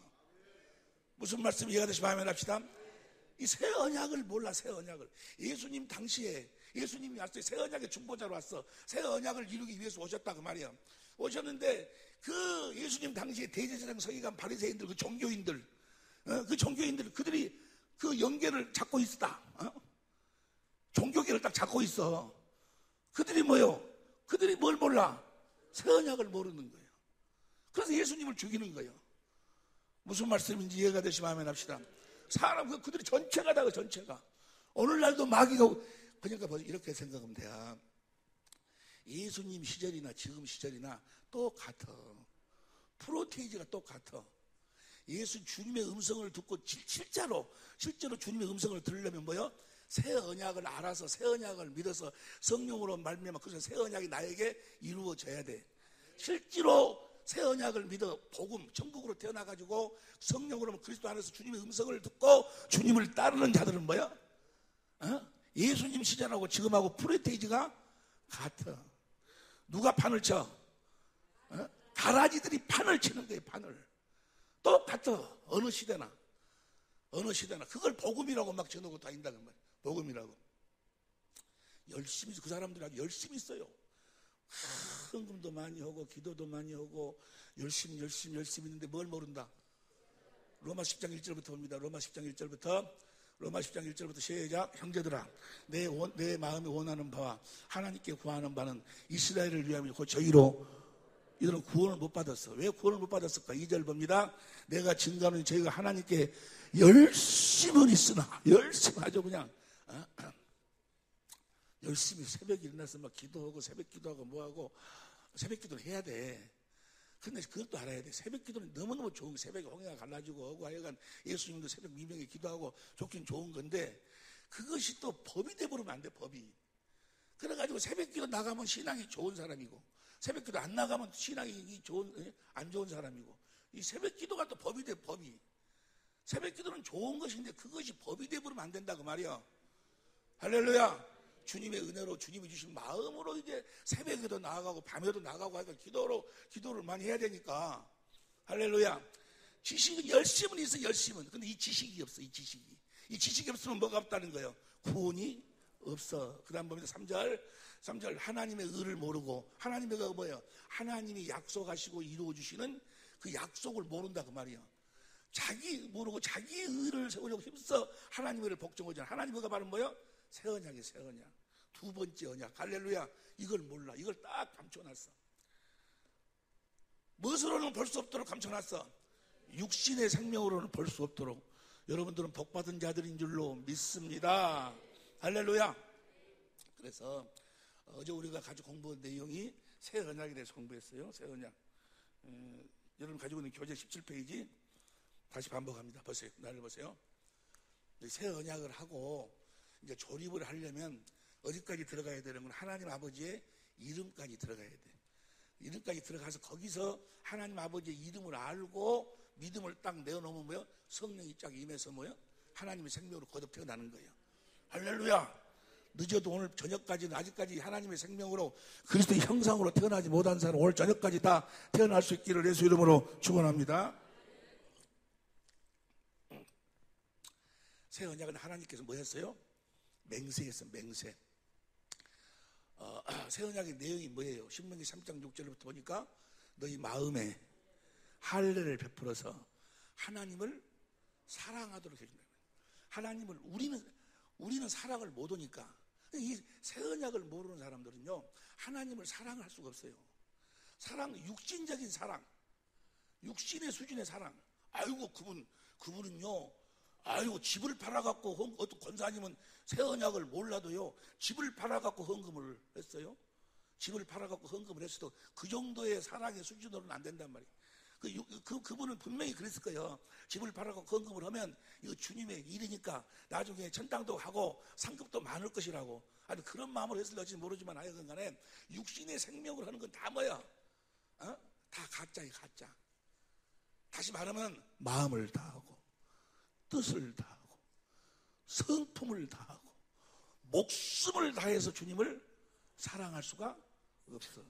무슨 말씀 이해가 되시면 아멘 합시다. 이 새 언약을 몰라. 새 언약을. 예수님 당시에 예수님이 왔어요. 새 언약의 중보자로 왔어. 새 언약을 이루기 위해서 오셨다 그 말이야. 오셨는데 그 예수님 당시에 대제사장 서기관 바리새인들, 그 종교인들, 그 종교인들, 그들이 그 연계를 잡고 있었다. 종교계를 딱 잡고 있어. 그들이 뭐요? 그들이 뭘 몰라? 새 언약을 모르는 거예요. 그래서 예수님을 죽이는 거예요. 무슨 말씀인지 이해가 되시면 아멘 합시다. 사람, 그들이 전체가 다, 전체가. 오늘날도 마귀가, 그러니까 이렇게 생각하면 돼요. 예수님 시절이나 지금 시절이나 똑같아. 프로테이지가 똑같아. 예수 주님의 음성을 듣고 실제로 주님의 음성을 들으려면 뭐요? 새 언약을 알아서 새 언약을 믿어서 성령으로 말미암아 그래서 새 언약이 나에게 이루어져야 돼. 실제로 새 언약을 믿어 복음 천국으로 태어나가지고 성령으로 그리스도 안에서 주님의 음성을 듣고 주님을 따르는 자들은 뭐야? 예수님 시절하고 지금하고 프로테이지가 같아. 누가 판을 쳐? 가라지들이 판을 치는 거예요. 판을. 똑같아. 어느 시대나 그걸 복음이라고 막 전하고 다닌다 그 말이야. 복음이라고. 열심히, 그 사람들이 아주 열심히 써요. 헌금도 많이 하고 기도도 많이 하고 열심히 했는데 뭘 모른다? 로마 10장 1절부터 봅니다. 로마 10장 1절부터 시작. 형제들아, 내 마음이 원하는 바와 하나님께 구하는 바는 이스라엘을 위함이고 저희로 이들은 구원을 못 받았어. 왜 구원을 못 받았을까? 2절 봅니다. 내가 증거하는 저희가 하나님께 열심은 있으나 열심히 아주 그냥 열심히 새벽에 일어나서 막 기도하고 새벽 기도하고 뭐하고 새벽 기도를 해야 돼. 근데 그것도 알아야 돼. 새벽 기도는 너무너무 좋은 거. 새벽에 홍해가 갈라지고 하고 하여간 예수님도 새벽 미명에 기도하고 좋긴 좋은 건데 그것이 또 법이 돼버리면 안 돼. 법이. 그래가지고 새벽 기도 나가면 신앙이 좋은 사람이고 새벽 기도 안 나가면 신앙이 안 좋은 사람이고 이 새벽 기도가 또 법이 돼. 법이. 새벽 기도는 좋은 것인데 그것이 법이 돼버리면 안 된다 그 말이야. 할렐루야. 주님의 은혜로 주님이 주신 마음으로 이제 새벽에도 나아가고 밤에도 나가고 하니까 기도를 많이 해야 되니까. 할렐루야. 지식은 열심은 있어. 열심은. 근데 이 지식이 없어. 이 지식이 없으면 뭐가 없다는 거예요? 구원이 없어. 그 다음 봅니다. 3절 하나님의 의를 모르고 하나님의 의가 뭐예요? 하나님이 약속하시고 이루어주시는 그 약속을 모른다 그 말이에요. 자기 모르고 자기의 의를 세우려고 힘써 하나님의 의를 복종하잖아. 하나님의 의가 바로 뭐예요? 새 언약이에요. 새 언약. 두 번째 언약. 할렐루야. 이걸 몰라. 이걸 딱 감춰놨어. 무엇으로는 볼 수 없도록 감춰놨어? 육신의 생명으로는 볼 수 없도록. 여러분들은 복받은 자들인 줄로 믿습니다. 할렐루야. 그래서 어제 우리가 가지고 공부한 내용이 새 언약에 대해서 공부했어요. 새 언약. 여러분 가지고 있는 교재 17페이지 다시 반복합니다. 보세요. 나를 보세요. 새 언약을 하고 이제 조립을 하려면 어디까지 들어가야 되는 건 하나님 아버지의 이름까지 들어가야 돼. 이름까지 들어가서 거기서 하나님 아버지의 이름을 알고 믿음을 딱 내어놓으면 뭐요? 성령이 쫙 임해서 뭐요? 하나님의 생명으로 거듭 태어나는 거예요. 할렐루야. 늦어도 오늘 저녁까지는 아직까지 하나님의 생명으로 그리스도의 형상으로 태어나지 못한 사람 오늘 저녁까지 다 태어날 수 있기를 예수 이름으로 축원합니다. 새 언약은 하나님께서 뭐 했어요? 맹세했어요. 맹세. 새 언약의 내용이 뭐예요? 신명기 3장 6절부터 보니까 너희 마음에 할례를 베풀어서 하나님을 사랑하도록 해준다. 하나님을 우리는 사랑을 못 오니까 이 새 언약을 모르는 사람들은요 하나님을 사랑할 수가 없어요. 사랑, 육신적인 사랑, 육신의 수준의 사랑. 아이고 그분은요 아이고, 집을 팔아갖고, 어떤 권사님은 새 언약을 몰라도요, 집을 팔아갖고 헌금을 했어요. 집을 팔아갖고 헌금을 했어도 그 정도의 사랑의 수준으로는 안 된단 말이에요. 그분은 분명히 그랬을 거예요. 집을 팔아갖고 헌금을 하면 이거 주님의 일이니까 나중에 천당도 하고 상급도 많을 것이라고. 아니, 그런 마음으로 했을지 모르지만 하여간 간에 육신의 생명으로 하는 건 다 뭐야? 다 가짜예요, 가짜. 다시 말하면 마음을 다하고 뜻을 다하고 성품을 다하고 목숨을 다해서 주님을 사랑할 수가 없어.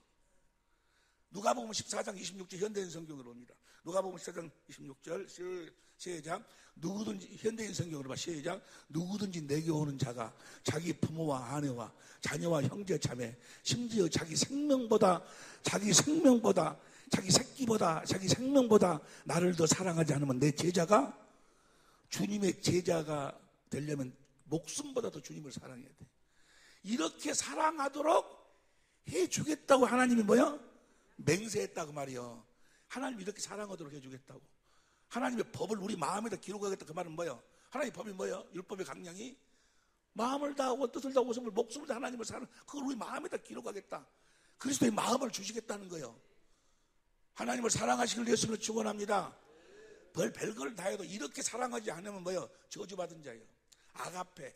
누가복음 14장 26절 현대인 성경으로 옵니다. 누가복음 14장 26절 시작. 누구든지, 현대인 성경으로 봐. 시작. 누구든지 내게 오는 자가 자기 부모와 아내와 자녀와 형제 자매, 심지어 자기 생명보다 자기 새끼보다 자기 생명보다 나를 더 사랑하지 않으면 내 제자가, 주님의 제자가 되려면 목숨보다 더 주님을 사랑해야 돼. 이렇게 사랑하도록 해주겠다고 하나님이 뭐야? 맹세했다고 말이요. 하나님이 이렇게 사랑하도록 해주겠다고. 하나님의 법을 우리 마음에다 기록하겠다. 그 말은 뭐예요? 하나님의 법이 뭐예요? 율법의 강령이 마음을 다하고 뜻을 다하고 목숨을 다 하나님을 사랑, 그걸 우리 마음에다 기록하겠다. 그리스도의 마음을 주시겠다는 거예요. 하나님을 사랑하시길 예수님을 축원합니다. 별걸 다 해도 이렇게 사랑하지 않으면 뭐예요? 저주받은 자예요. 아가페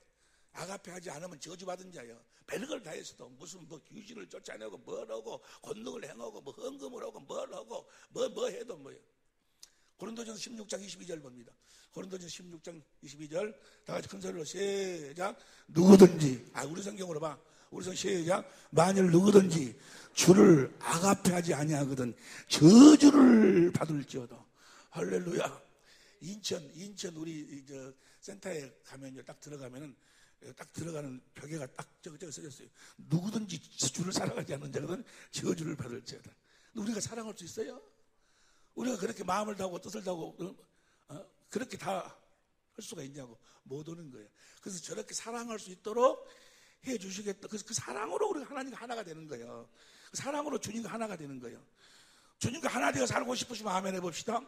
하지 않으면 저주받은 자예요. 별걸 다 했어도 무슨 귀신을 쫓아내고 뭘 하고 권능을 행하고 헌금을 하고 뭘 하고 뭐 해도 뭐예요. 고린도전서 16장 22절 봅니다. 고린도전서 16장 22절 다 같이 큰 소리로 시작. 누구든지, 우리 성경으로 봐. 우리 성경 시작. 만일 누구든지 주를 아가페하지 아니하거든 저주를 받을지어다. 할렐루야. 인천 우리 센터에 가면요, 딱 들어가면은 딱 들어가는 벽에가 딱 저거 써졌어요. 누구든지 주를 사랑하지 않는 자거든 저주를 받을지어다. 우리가 사랑할 수 있어요? 우리가 그렇게 마음을 다하고 뜻을 다하고 그렇게 다 할 수가 있냐고. 못 오는 거예요. 그래서 저렇게 사랑할 수 있도록 해 주시겠다. 그래서 그 사랑으로 우리가 하나님과 하나가 되는 거예요. 그 사랑으로 주님과 하나가 되는 거예요. 주님과 하나 되어 살고 싶으시면 아멘 해봅시다.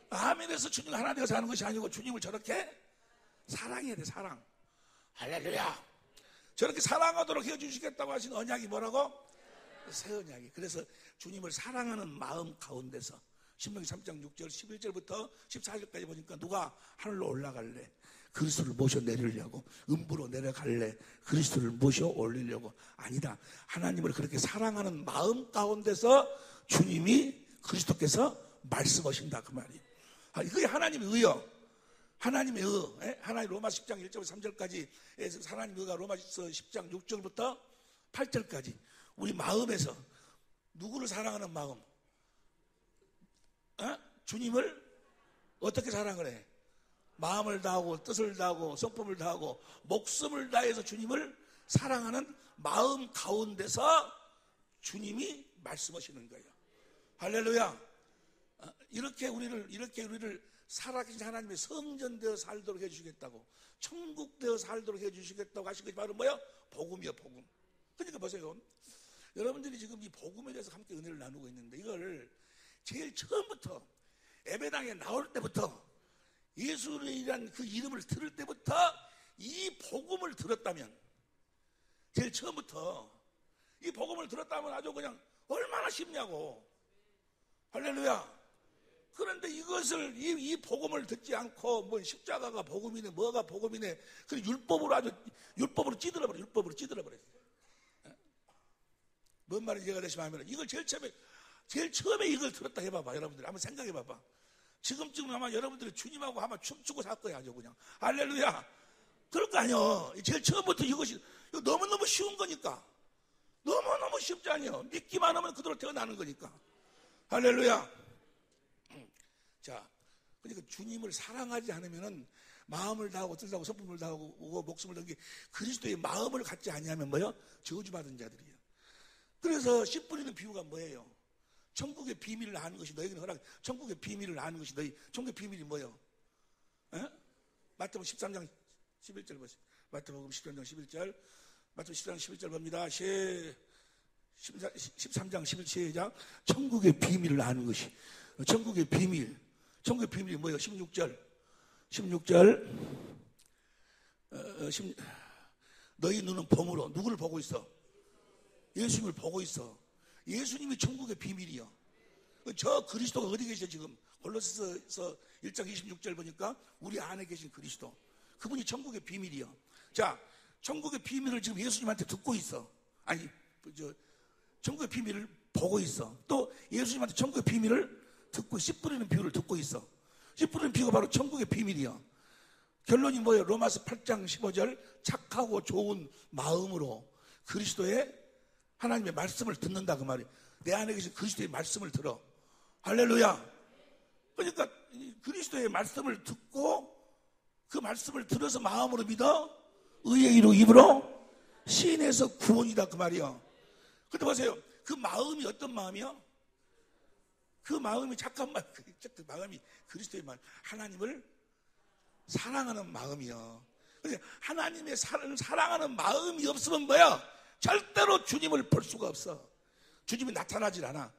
아멘에서 주님과 하나 되어 사는 것이 아니고 주님을 저렇게 사랑해야 돼. 사랑. 할렐루야. 저렇게 사랑하도록 해주시겠다고 하신 언약이 뭐라고? 새 언약이. 그래서 주님을 사랑하는 마음 가운데서 신명기 3장 6절 11절부터 14절까지 보니까 누가 하늘로 올라갈래? 그리스도를 모셔 내리려고. 음부로 내려갈래? 그리스도를 모셔 올리려고. 아니다. 하나님을 그렇게 사랑하는 마음 가운데서 주님이, 그리스도께서 말씀하신다 그 말이에요. 그게 하나님의 의요. 하나님의 의. 하나님 로마 10장 1절부터 3절까지 하나님의 의가 로마서 10장 6절부터 8절까지 우리 마음에서 누구를 사랑하는 마음? 주님을 어떻게 사랑을 해? 마음을 다하고 뜻을 다하고 성품을 다하고 목숨을 다해서 주님을 사랑하는 마음 가운데서 주님이 말씀하시는 거예요. 할렐루야. 이렇게 우리를 살아계신 하나님의 성전되어 살도록 해주시겠다고, 천국되어 살도록 해주시겠다고 하신 것이 바로 뭐야? 복음이요, 복음. 그러니까 보세요. 여러분들이 지금 이 복음에 대해서 함께 은혜를 나누고 있는데, 이걸 제일 처음부터 예배당에 나올 때부터 예수님이란 그 이름을 들을 때부터 이 복음을 들었다면, 제일 처음부터 이 복음을 들었다면 아주 그냥 얼마나 쉽냐고. 할렐루야. 그런데 이것을 이 복음을 듣지 않고 뭐 십자가가 복음이네 뭐가 복음이네 그 율법으로 찌들어버려. 율법으로 찌들어버렸어요. 뭔 말인지 이해가 되시면 하면 이걸 제일 처음에 이걸 들었다 해봐봐. 여러분들 한번 생각해봐봐. 지금쯤 아마 여러분들이 주님하고 아마 춤추고 살 거야. 아주 그냥 할렐루야. 그럴 거 아니요. 제일 처음부터 이거 너무너무 쉬운 거니까. 너무너무 쉽지 않아요. 믿기만 하면 그대로 태어나는 거니까. 할렐루야. 자, 그러니까 주님을 사랑하지 않으면은 마음을 다하고 뜻을 다하고 성품을 다하고 목숨을 다하고 그리스도의 마음을 갖지 아니하면 뭐요? 저주받은 자들이에요. 그래서 씨 뿌리는 비유가 뭐예요? 천국의 비밀을 아는 것이 너에게는 허락. 천국의 비밀을 아는 것이 너희. 천국의 비밀이 뭐예요? 마태복음 13장 11절 보세요. 마태복음 13장 11절. 마태복음 13장 11절 봅니다. 13장 11절. 천국의 비밀을 아는 것이. 천국의 비밀이 뭐예요? 16절 16절. 너희 눈은 범으로 누구를 보고 있어? 예수님을 보고 있어. 예수님이 천국의 비밀이요. 저 그리스도가 어디 계셔 지금? 골로새서 1장 26절 보니까 우리 안에 계신 그리스도, 그분이 천국의 비밀이요. 자, 천국의 비밀을 지금 예수님한테 듣고 있어. 아니, 천국의 비밀을 보고 있어. 또 예수님한테 천국의 비밀을 듣고, 씨 뿌리는 비유를 듣고 있어. 씨 뿌리는 비유가 바로 천국의 비밀이요. 결론이 뭐예요? 로마서 8장 15절. 착하고 좋은 마음으로 그리스도의 하나님의 말씀을 듣는다, 그 말이에요. 내 안에 계신 그리스도의 말씀을 들어. 할렐루야. 그러니까 그리스도의 말씀을 듣고 그 말씀을 들어서 마음으로 믿어 의의 이로 입으로 시인해서 구원이다, 그 말이요. 근데 보세요. 그 마음이 어떤 마음이요? 그 마음이 착한 마음, 그 마음이 그리스도의 마음, 하나님을 사랑하는 마음이요. 하나님의 사랑하는 마음이 없으면 뭐야? 절대로 주님을 볼 수가 없어. 주님이 나타나질 않아.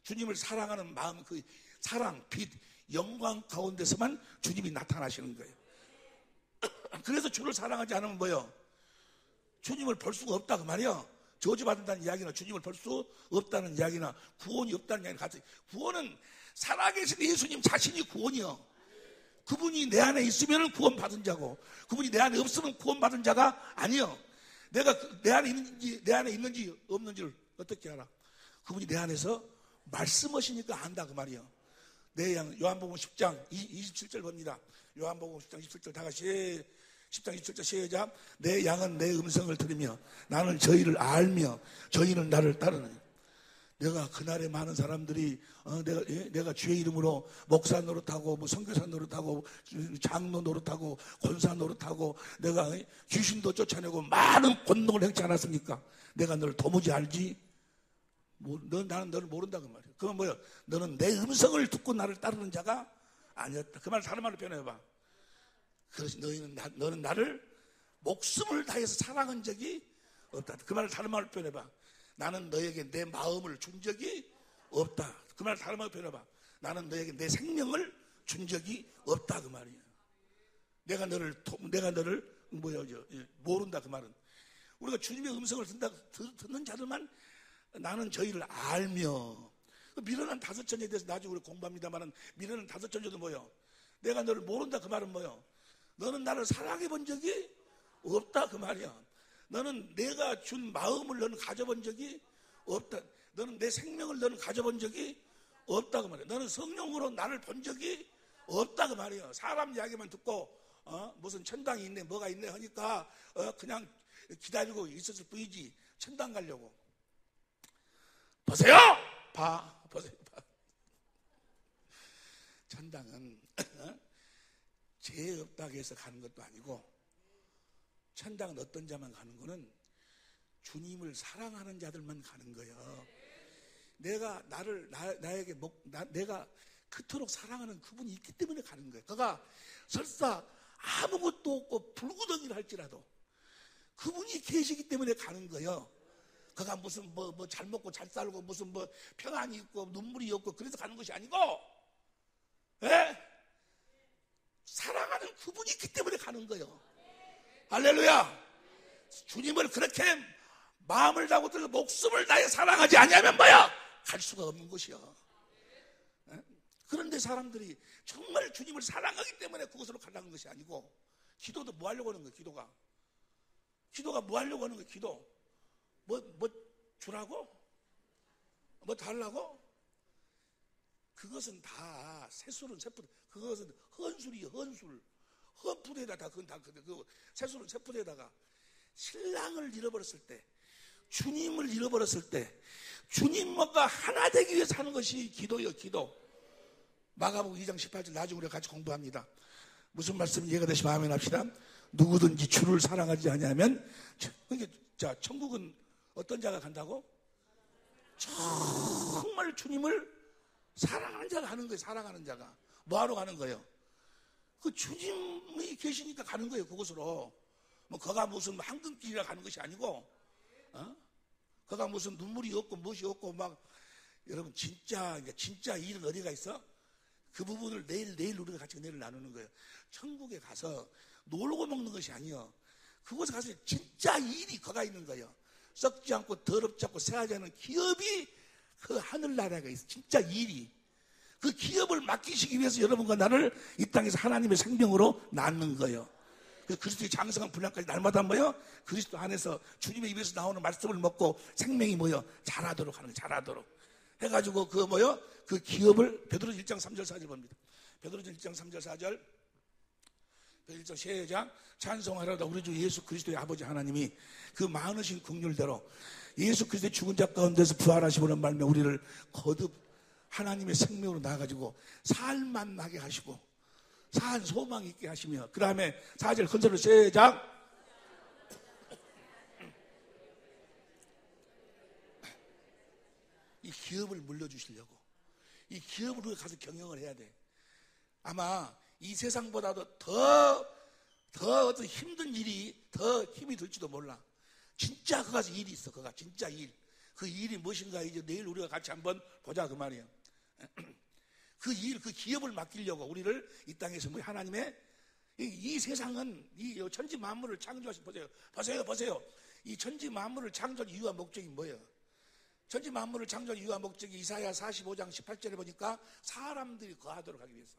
주님을 사랑하는 마음, 그 사랑, 빛, 영광 가운데서만 주님이 나타나시는 거예요. 그래서 주를 사랑하지 않으면 뭐요? 주님을 볼 수가 없다, 그 말이요. 저주받는다는 이야기나 주님을 볼 수 없다는 이야기나 구원이 없다는 이야기나 같이, 구원은 살아계신 예수님 자신이 구원이요. 그분이 내 안에 있으면 구원받은 자고, 그분이 내 안에 없으면 구원받은 자가 아니요. 내가 내 안에 있는지 없는지를 어떻게 알아? 그분이 내 안에서 말씀하시니까 안다, 그 말이요. 내 양, 요한복음 10장 27절 봅니다. 요한복음 10장 27절 다 같이 10장 27절 시작. 내 양은 내 음성을 들으며 나는 저희를 알며 저희는 나를 따르느니. 내가 그날에 많은 사람들이 내가 주의 이름으로 목사 노릇하고 뭐 선교사 노릇하고 장로 노릇하고 권사 노릇하고 내가 귀신도 쫓아내고 많은 권능을 행치 않았습니까? 내가 너를 도무지 알지? 나는 너를 모른다, 그 말이야. 그건 뭐야? 너는 내 음성을 듣고 나를 따르는 자가 아니었다. 그 말 다른 말로 표현해봐. 그래서 너는 나를 목숨을 다해서 사랑한 적이 없다. 그 말을 다른 말로 표현해봐. 나는 너에게 내 마음을 준 적이 없다. 그 말을 다른 말로 표현해봐. 나는 너에게 내 생명을 준 적이 없다, 그 말이야. 내가 너를 모른다, 그 말은. 우리가 주님의 음성을 듣는 자들만 나는 저희를 알며. 미련한 다섯 천에 대해서 나중에 우리 공부합니다만은, 미련한 다섯 천에도 뭐요? 내가 너를 모른다, 그 말은 뭐요? 너는 나를 사랑해 본 적이 없다, 그 말이야. 너는 내가 준 마음을 너는 가져본 적이 없다. 너는 내 생명을 너는 가져본 적이 없다, 그 말이야. 너는 성령으로 나를 본 적이 없다, 그 말이야. 사람 이야기만 듣고 무슨 천당이 있네 뭐가 있네 하니까 그냥 기다리고 있었을 뿐이지 천당 가려고. 보세요! 보세요. 천당은 죄 없다고 해서 가는 것도 아니고, 천당은 어떤 자만 가는 거는 주님을 사랑하는 자들만 가는 거예요. 내가 내가 그토록 사랑하는 그분이 있기 때문에 가는 거예요. 그가 설사 아무것도 없고 불구덩이를 할지라도 그분이 계시기 때문에 가는 거예요. 그가 무슨 잘 먹고 잘 살고 무슨 평안이 있고 눈물이 없고 그래서 가는 것이 아니고, 사랑하는 그분이 있기 때문에 가는 거예요. 할렐루야. 주님을 그렇게 마음을 다하고 목숨을 다해 사랑하지 아니하면 뭐야? 갈 수가 없는 것이요. 그런데 사람들이 정말 주님을 사랑하기 때문에 그곳으로 가려는 것이 아니고, 기도도 뭐 하려고 하는 거예요? 기도가 뭐 하려고 하는 거예요? 기도 뭐 주라고? 뭐 달라고? 그것은 다 새술은 새푸대. 그것은 헌술이에요. 헌푸대에다 그건 다 그 새술은 새푸대에다가 신랑을 잃어버렸을 때, 주님을 잃어버렸을 때 주님과 하나 되기 위해서 하는 것이 기도예요. 기도. 마가복음 2장 18절 나중에 우리가 같이 공부합니다. 무슨 말씀이 이해가 되시면 아멘 합시다. 누구든지 주를 사랑하지 아니하면, 자, 천국은 어떤 자가 간다고? 정말 주님을 사랑하는 자가 가는 거예요. 사랑하는 자가. 뭐하러 가는 거예요? 그 주님이 계시니까 가는 거예요. 그곳으로. 거가 무슨 황금길이라 가는 것이 아니고, 거가 무슨 눈물이 없고 무엇이 없고 여러분 진짜 일은 어디가 있어? 그 부분을 내일 우리가 같이 은혜를 나누는 거예요. 천국에 가서 놀고 먹는 것이 아니요. 그곳에 가서 진짜 일이 거가 있는 거예요. 썩지 않고 더럽지 않고 새하지 않은 기업이 그 하늘나라가 있어. 진짜 일이. 그 기업을 맡기시기 위해서 여러분과 나를 이 땅에서 하나님의 생명으로 낳는 거예요. 그래서 그리스도의 장성한 분량까지 날마다 뭐요? 그리스도 안에서 주님의 입에서 나오는 말씀을 먹고 생명이 뭐요? 자라도록 하는 거예요. 자라도록 해가지고 그 뭐요? 그 기업을 베드로전 1장 3절 4절 봅니다. 베드로전 1장 3절 4절 1장 시작. 찬송하라다 우리 주 예수 그리스도의 아버지 하나님이 그 많으신 긍휼대로 예수 그리스도의 죽은 자 가운데서 부활하시고는 말며 우리를 거듭 하나님의 생명으로 나아가지고 살만 나게 하시고 산 소망 있게 하시며 그 다음에 4절 컨설로 시작. 이 기업을 물려주시려고. 이 기업을 우리가 가서 경영을 해야 돼. 아마 이 세상보다도 더 어떤 힘든 일이 더 힘이 들지도 몰라. 진짜 그 가서 일이 있어. 그가 진짜 일. 그 일이 무엇인가 이제 내일 우리가 같이 한번 보자 그 말이에요. 그 일, 그 기업을 맡기려고 우리를 이 땅에서 뭐 하나님의 이 세상은 이 천지 만물을 창조하신 보세요. 이 천지 만물을 창조한 이유와 목적이 뭐예요? 천지 만물을 창조한 이유와 목적이 이사야 45장 18절에 보니까 사람들이 거하도록 하기 위해서.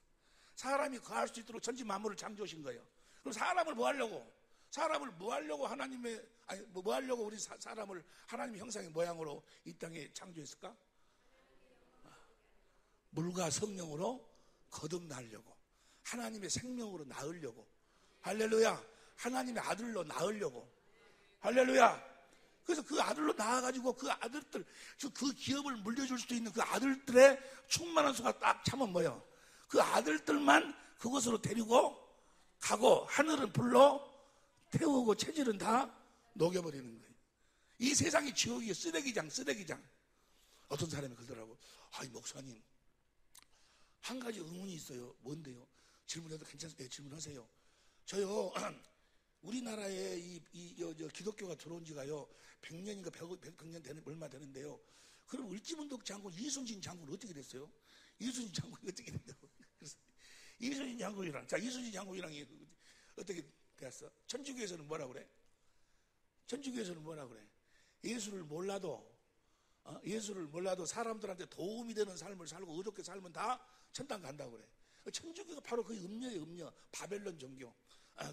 사람이 거할 수 있도록 천지 만물을 창조하신 거예요. 그럼 사람을 뭐 하려고? 사람을 뭐 하려고 하나님의 뭐 하려고 우리 사람을 하나님의 형상의 모양으로 이 땅에 창조했을까? 물과 성령으로 거듭나려고, 하나님의 생명으로 낳으려고, 할렐루야. 하나님의 아들로 낳으려고, 할렐루야. 그래서 그 아들로 낳아가지고 그 아들들, 그 기업을 물려줄 수 있는 그 아들들의 충만한 수가 딱 참은 뭐예요? 그 아들들만 그곳으로 데리고 가고 하늘은 불로 태우고 체질은 다 녹여버리는 거예요. 이 세상이 지옥이에요. 쓰레기장. 어떤 사람이 그러더라고. 아이 목사님, 한 가지 의문이 있어요. 뭔데요? 질문해도 괜찮으세요? 질문하세요. 저요 우리나라에 이 기독교가 들어온 지가요 100년인가 100년 되는 얼마 되는데요. 그럼 을지문덕 장군 이순신 장군 어떻게 됐어요? 이순신 장군이 어떻게 됐냐고. 그래서 이순신 장군이랑 어떻게 됐어? 천주교에서는 뭐라 그래? 예수를 몰라도 사람들한테 도움이 되는 삶을 살고 의롭게 살면 다 천당 간다고 그래. 천주교가 바로 그 음녀예요, 음녀. 바벨론 종교.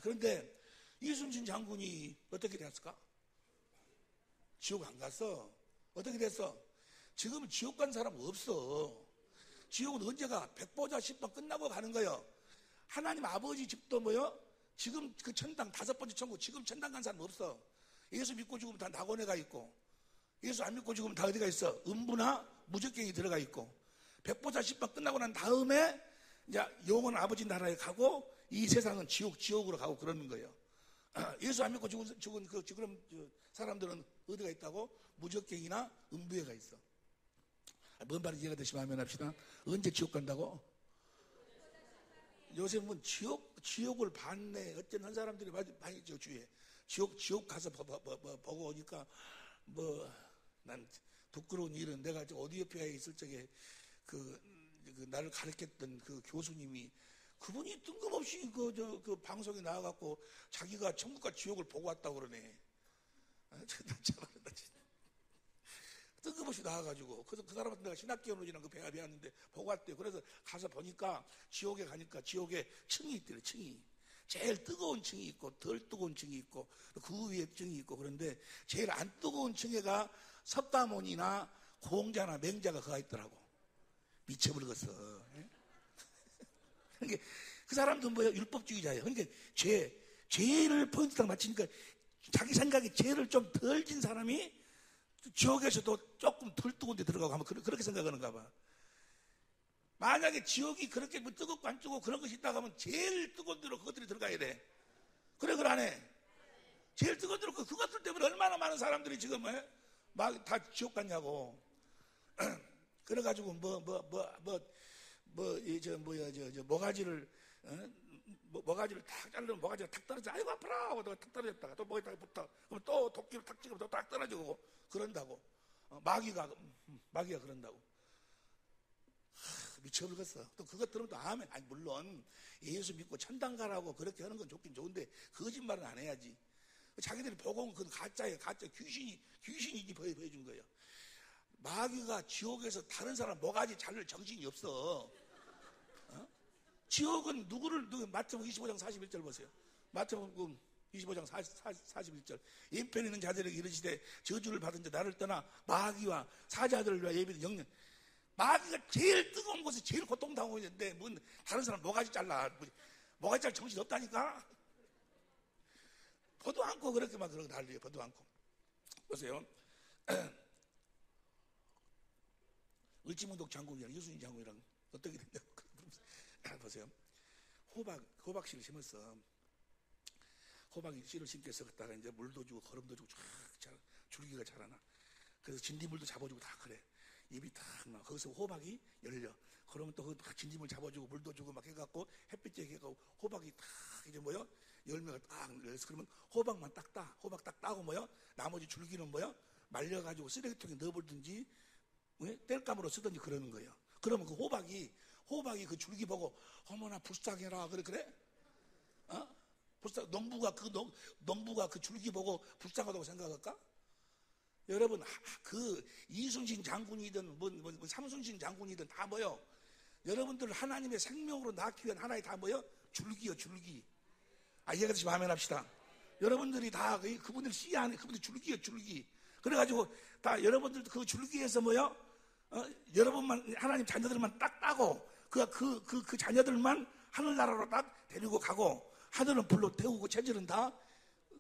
그런데 이순신 장군이 어떻게 됐을까? 지옥 안 갔어. 어떻게 됐어? 지금은 지옥 간 사람 없어. 지옥은 언제가? 백보자 10번 끝나고 가는 거예요. 하나님 아버지 집도 뭐요? 지금 그 천당 5번째 천국, 지금 천당 간 사람 없어. 예수 믿고 죽으면 다 낙원에 가 있고, 예수 안 믿고 죽으면 다 어디가 있어? 음부나 무적경이 들어가 있고, 백보자 10번 끝나고 난 다음에 이제 영원 아버지 나라에 가고, 이 세상은 지옥으로 가고 그러는 거예요. 예수 안 믿고 죽은 그런 사람들은 어디가 있다고? 무적경이나 음부에 가 있어. 뭔 말인지 이해가 되시면 하면 합시다. 언제 지옥 간다고? 요새는 지옥을 봤네. 어쨌든 한 사람들이 많이 주위에 지옥 가서 보고 오니까 난 부끄러운 일은 내가 어디오피아에 있을 적에 그 나를 가르쳤던 그 교수님이 그분이 뜬금없이 그 방송에 나와갖고 자기가 천국과 지옥을 보고 왔다고 그러네. 뜬금없이 나와가지고 그래서 그 사람한테 내가 신학개론이랑 그 배웠는데 보고 왔대요. 그래서 가서 보니까 지옥에 가니까 지옥에 층이 있더래. 층이 제일 뜨거운 층이 있고 덜 뜨거운 층이 있고 그 위에 층이 있고 그런데 제일 안 뜨거운 층에가 석가모니나 공자나 맹자가 거가 있더라고. 미쳐버렸어. 그러니까 그 사람도 뭐야? 율법주의자예요. 그러니까 죄를 포인트 딱 맞추니까 자기 생각에 죄를 좀 덜 진 사람이 지옥에서도 조금 덜 뜨거운 데 들어가고 하면 그렇게 생각하는가 봐. 만약에 지옥이 그렇게 뭐 뜨겁고 안 뜨겁고 그런 것이 있다고 하면 제일 뜨거운 데로 그것들이 들어가야 돼. 그래 안 해? 제일 뜨거운 데로 그것들 때문에 얼마나 많은 사람들이 지금 막 다 지옥 갔냐고. 그래가지고 모가지를 탁 자르면 모가지가 탁 떨어져. 아이고 아파라 하고 탁 떨어졌다가 또 목에 딱 붙어. 그럼 또 도끼를 탁 찍으면 또 딱 떨어지고 그런다고. 마귀가 그런다고. 미쳐버렸어. 또 그것 들으면 또 아멘. 아니 물론 예수 믿고 천당 가라고 그렇게 하는 건 좋긴 좋은데 거짓말은 안 해야지. 자기들이 보고 온 그건 가짜예요. 가짜. 귀신이 보여준 거예요. 마귀가 지옥에서 다른 사람 뭐가지 자를 정신이 없어. 지옥은 누구 마태복음 25장 41절 보세요. 마태복음 25장 41절. 왼편에 있는 자들에게 이르시되 저주를 받은 자 나를 떠나 마귀와 사자들을 위하여 예비된 영년. 마귀가 제일 뜨거운 곳에 제일 고통당하고 있는데 뭔 다른 사람 뭐가지 잘라. 뭐가지 잘 정신이 없다니까. 보도 않고 그렇게 막 그러고 난리예요. 보도 않고. 보세요. 을지문독 장군이랑 유순인 장군이랑 어떻게 됐냐고. 보세요. 호박 씨를 심었어. 호박이 씨를 심겨서 걷다가 이제 물도 주고 거름도 주고 쫙 줄기가 자라나. 그래서 진딧물도 잡아주고 다 그래. 입이 딱 나. 거기서 호박이 열려. 그러면 또 진딧물 잡아주고 물도 주고 막 해갖고 햇빛 쬐게 해갖고 호박이 딱 이제 뭐요? 열매가 딱 열려서 그러면 호박만 딱 따. 호박 딱 따고 뭐요? 나머지 줄기는 뭐요? 말려가지고 쓰레기통에 넣어버리든지 뗄감으로 쓰든지 그러는 거예요. 그러면 그 호박이 그 줄기 보고 어머나 불쌍해라 그래? 농부가 그 줄기 보고 불쌍하다고 생각할까? 여러분 그 이순신 장군이든 뭐 삼순신 장군이든 다 뭐요? 여러분들 하나님의 생명으로 낳기 위한 하나의 다 뭐요? 줄기요 줄기. 이해가 되시면 아멘 합시다. 여러분들이 다 그분들 씨 안에 그분들 줄기요 줄기. 그래가지고 다 여러분들도 그 줄기에서 뭐요? 여러분만 하나님 자녀들만 딱 따고 그 자녀들만 하늘나라로 딱 데리고 가고 하늘은 불로 태우고 체질은 다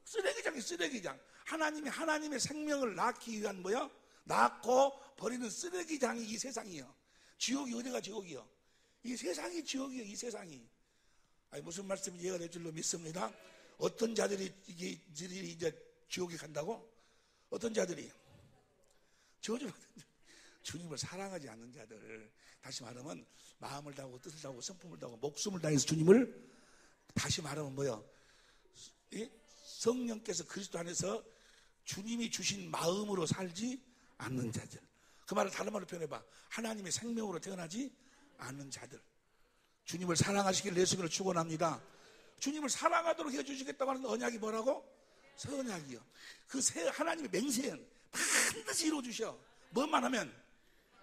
쓰레기장이 쓰레기장. 하나님의 생명을 낳기 위한 뭐야? 낳고 버리는 쓰레기장이 이 세상이요. 지옥이 어디가 지옥이요? 이 세상이 지옥이요. 이 세상이. 무슨 말씀인지 이해가 될 줄로 믿습니다. 어떤 자들이 이제 지옥에 간다고? 어떤 자들이? 저주받은 주님을 사랑하지 않는 자들. 다시 말하면 마음을 다하고 뜻을 다하고 성품을 다하고 목숨을 다해서 주님을 다시 말하면 뭐요? 성령께서 그리스도 안에서 주님이 주신 마음으로 살지 않는 자들. 그 말을 다른 말로 표현해봐. 하나님의 생명으로 태어나지 않는 자들. 주님을 사랑하시길 예수님을 축원합니다. 주님을 사랑하도록 해주시겠다고 하는 언약이 뭐라고? 새 언약이요. 그 새 하나님의 맹세는 반드시 이루어주셔. 뭐만 하면?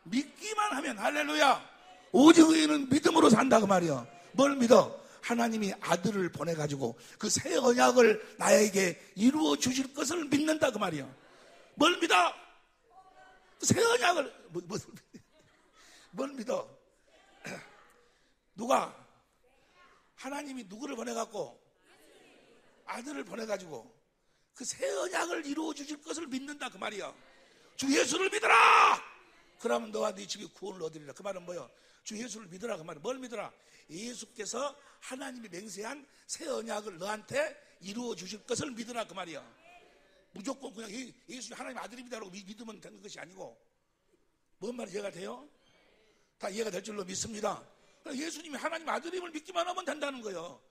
믿기만 하면. 할렐루야. 오직 의인은 믿음으로 산다 그 말이요. 뭘 믿어? 하나님이 아들을 보내가지고 그 새 언약을 나에게 이루어 주실 것을 믿는다 그 말이요. 뭘 믿어? 새 언약을 뭘 믿어? 누가? 하나님이 누구를 보내갖고? 아들을 보내가지고 그 새 언약을 이루어 주실 것을 믿는다 그 말이요. 주 예수를 믿어라. 그러면 너와 네 집이 구원을 얻으리라. 그 말은 뭐요? 주 예수를 믿어라 그 말은 뭘 믿어라? 예수께서 하나님이 맹세한 새 언약을 너한테 이루어 주실 것을 믿으라 그 말이야. 무조건 그냥 예수 하나님 아들입니다라고 믿으면 되는 것이 아니고. 뭔 말이 이해가 돼요? 다 이해가 될 줄로 믿습니다. 예수님이 하나님 아들임을 믿기만 하면 된다는 거예요.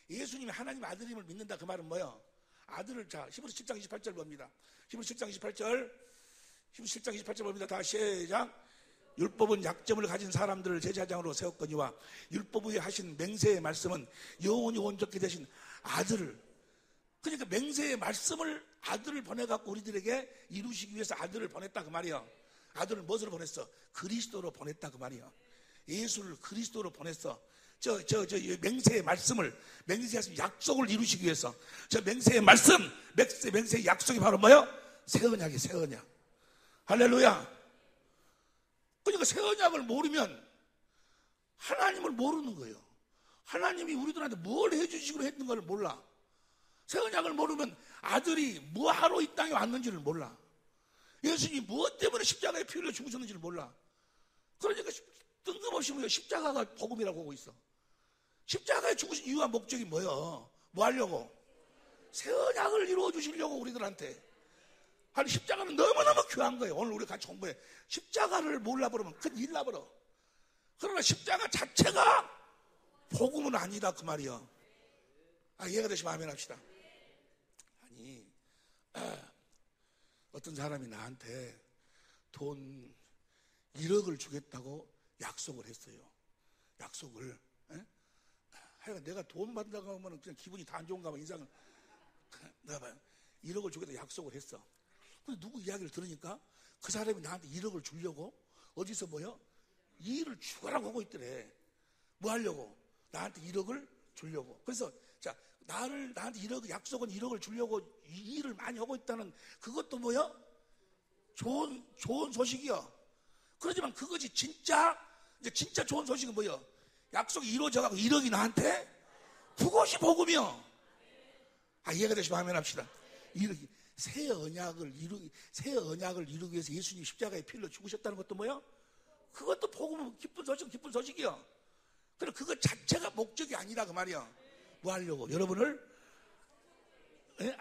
예수님이 하나님 아들임을 믿는다 그 말은 뭐예요? 아들을 히브리서 10장 28절 봅니다. 히브리서 10장 28절 봅니다. 다 시작. 율법은 약점을 가진 사람들을 제사장으로 세웠거니와 율법 위에 하신 맹세의 말씀은 영원히 온전케 되신 아들을, 그러니까 맹세의 말씀을 아들을 보내갖고 우리들에게 이루시기 위해서 아들을 보냈다 그 말이야. 아들을 무엇으로 보냈어? 그리스도로 보냈다 그 말이야. 예수를 그리스도로 보냈어. 저 맹세의 말씀을, 맹세의 약속을 이루시기 위해서 저 맹세의 말씀, 맹세의 약속이 바로 뭐예요? 새 언약이에요. 새 언약. 할렐루야. 그러니까 새 언약을 모르면 하나님을 모르는 거예요. 하나님이 우리들한테 뭘 해주시기로 했는 걸 몰라. 새 언약을 모르면 아들이 뭐하러 이 땅에 왔는지를 몰라. 예수님이 무엇 때문에 십자가에 피 흘려 죽으셨는지를 몰라. 그러니까 뜬금없이 뭐예요? 십자가가 복음이라고 하고 있어. 십자가에 죽으신 이유와 목적이 뭐예요? 뭐 하려고? 새 언약을 이루어 주시려고 우리들한테. 아니 십자가는 너무너무 귀한 거예요. 오늘 우리 같이 공부해. 십자가를 몰라버리면 큰일 나버려. 그러나 십자가 자체가 복음은 아니다 그 말이요. 이해가 되시면 아멘 합시다. 아니 어떤 사람이 나한테 돈 1억을 주겠다고 약속을 했어요. 약속을. 하여간 내가 돈 받는다고 하면 그냥 기분이 다 안 좋은가 봐. 인상을. 내가 봐요. 1억을 주겠다 약속을 했어. 근데 누구 이야기를 들으니까 그 사람이 나한테 1억을 주려고 어디서 뭐요? 이 일을 죽어라고 하고 있더래. 뭐 하려고? 나한테 1억을 주려고. 그래서 자, 나한테 1억, 약속은 1억을 주려고 이 일을 많이 하고 있다는 그것도 뭐요? 좋은 소식이요. 그렇지만 그것이 진짜 좋은 소식은 뭐요? 약속이 이루어져가고 1억이 나한테 그것이 복음이요. 이해가 되시면 하면 합시다. 새 언약을 이루기 위해서 예수님이 십자가에 피를 죽으셨다는 것도 뭐요? 그것도 복음, 기쁜 소식이요. 그래, 그것 자체가 목적이 아니라 그 말이요. 뭐 하려고? 여러분을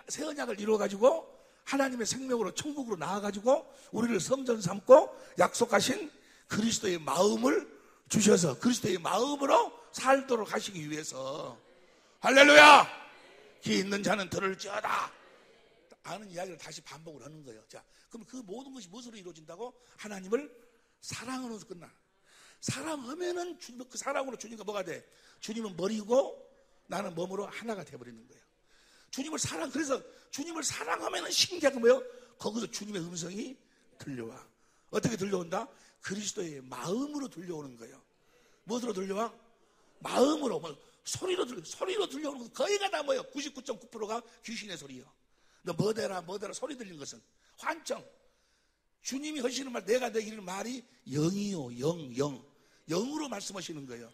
새 언약을 이루어가지고 하나님의 생명으로 천국으로 나아가지고 우리를 성전 삼고 약속하신 그리스도의 마음을 주셔서 그리스도의 마음으로 살도록 하시기 위해서. 할렐루야! 귀 있는 자는 들을지어다 아는 이야기를 다시 반복을 하는 거예요. 자, 그럼 그 모든 것이 무엇으로 이루어진다고? 하나님을 사랑으로서 끝나. 사랑하면은 그 사랑으로 주님과 뭐가 돼? 주님은 머리고 나는 몸으로 하나가 돼버리는 거예요. 그래서 주님을 사랑하면은 신기한 건 뭐예요? 거기서 주님의 음성이 들려와. 어떻게 들려온다? 그리스도의 마음으로 들려오는 거예요. 무엇으로 들려와? 마음으로. 소리로 들려오는 건 거의가 다 뭐예요? 99.9%가 귀신의 소리예요. 너 뭐대라 소리 들리는 것은 환청. 주님이 하시는 말, 내가 내 이르는 말이 영이요, 영으로 말씀하시는 거예요.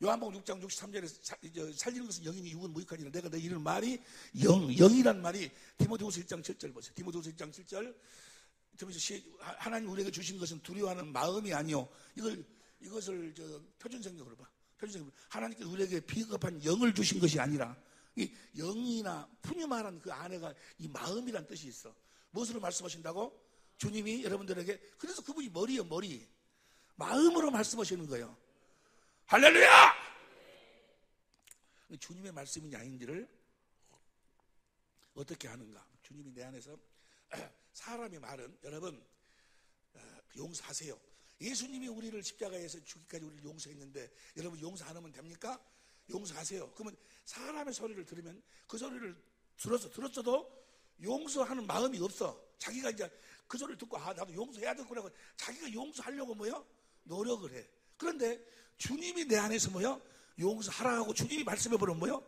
요한복음 6장 63절에 살리는 것은 영이니 육은 무익하니라. 내가 내 이르는 말이 영이란 말이 디모데후서 1장 7절 보세요. 디모데후서 1장 7절. 하나님 우리에게 주신 것은 두려워하는 마음이 아니요. 이것을 표준성경으로 봐. 하나님께서 우리에게 비겁한 영을 주신 것이 아니라, 이 영이나 푸뉴마란 그 안에가 이 마음이란 뜻이 있어. 무엇으로 말씀하신다고? 주님이 여러분들에게, 그래서 그분이 머리예요, 머리. 마음으로 말씀하시는 거예요. 할렐루야! 주님의 말씀인지 아닌지를 어떻게 하는가? 주님이 내 안에서, 사람의 말은 여러분 용서하세요. 예수님이 우리를 십자가에서 죽기까지 우리를 용서했는데 여러분 용서 안 하면 됩니까? 용서하세요. 그러면 사람의 소리를 들으면 그 소리를 들었어도 용서하는 마음이 없어. 자기가 이제 그 소리를 듣고 나도 용서해야 되겠구나. 자기가 용서하려고 뭐요? 노력을 해. 그런데 주님이 내 안에서 뭐요? 용서하라 하고 주님이 말씀해버리면 뭐요?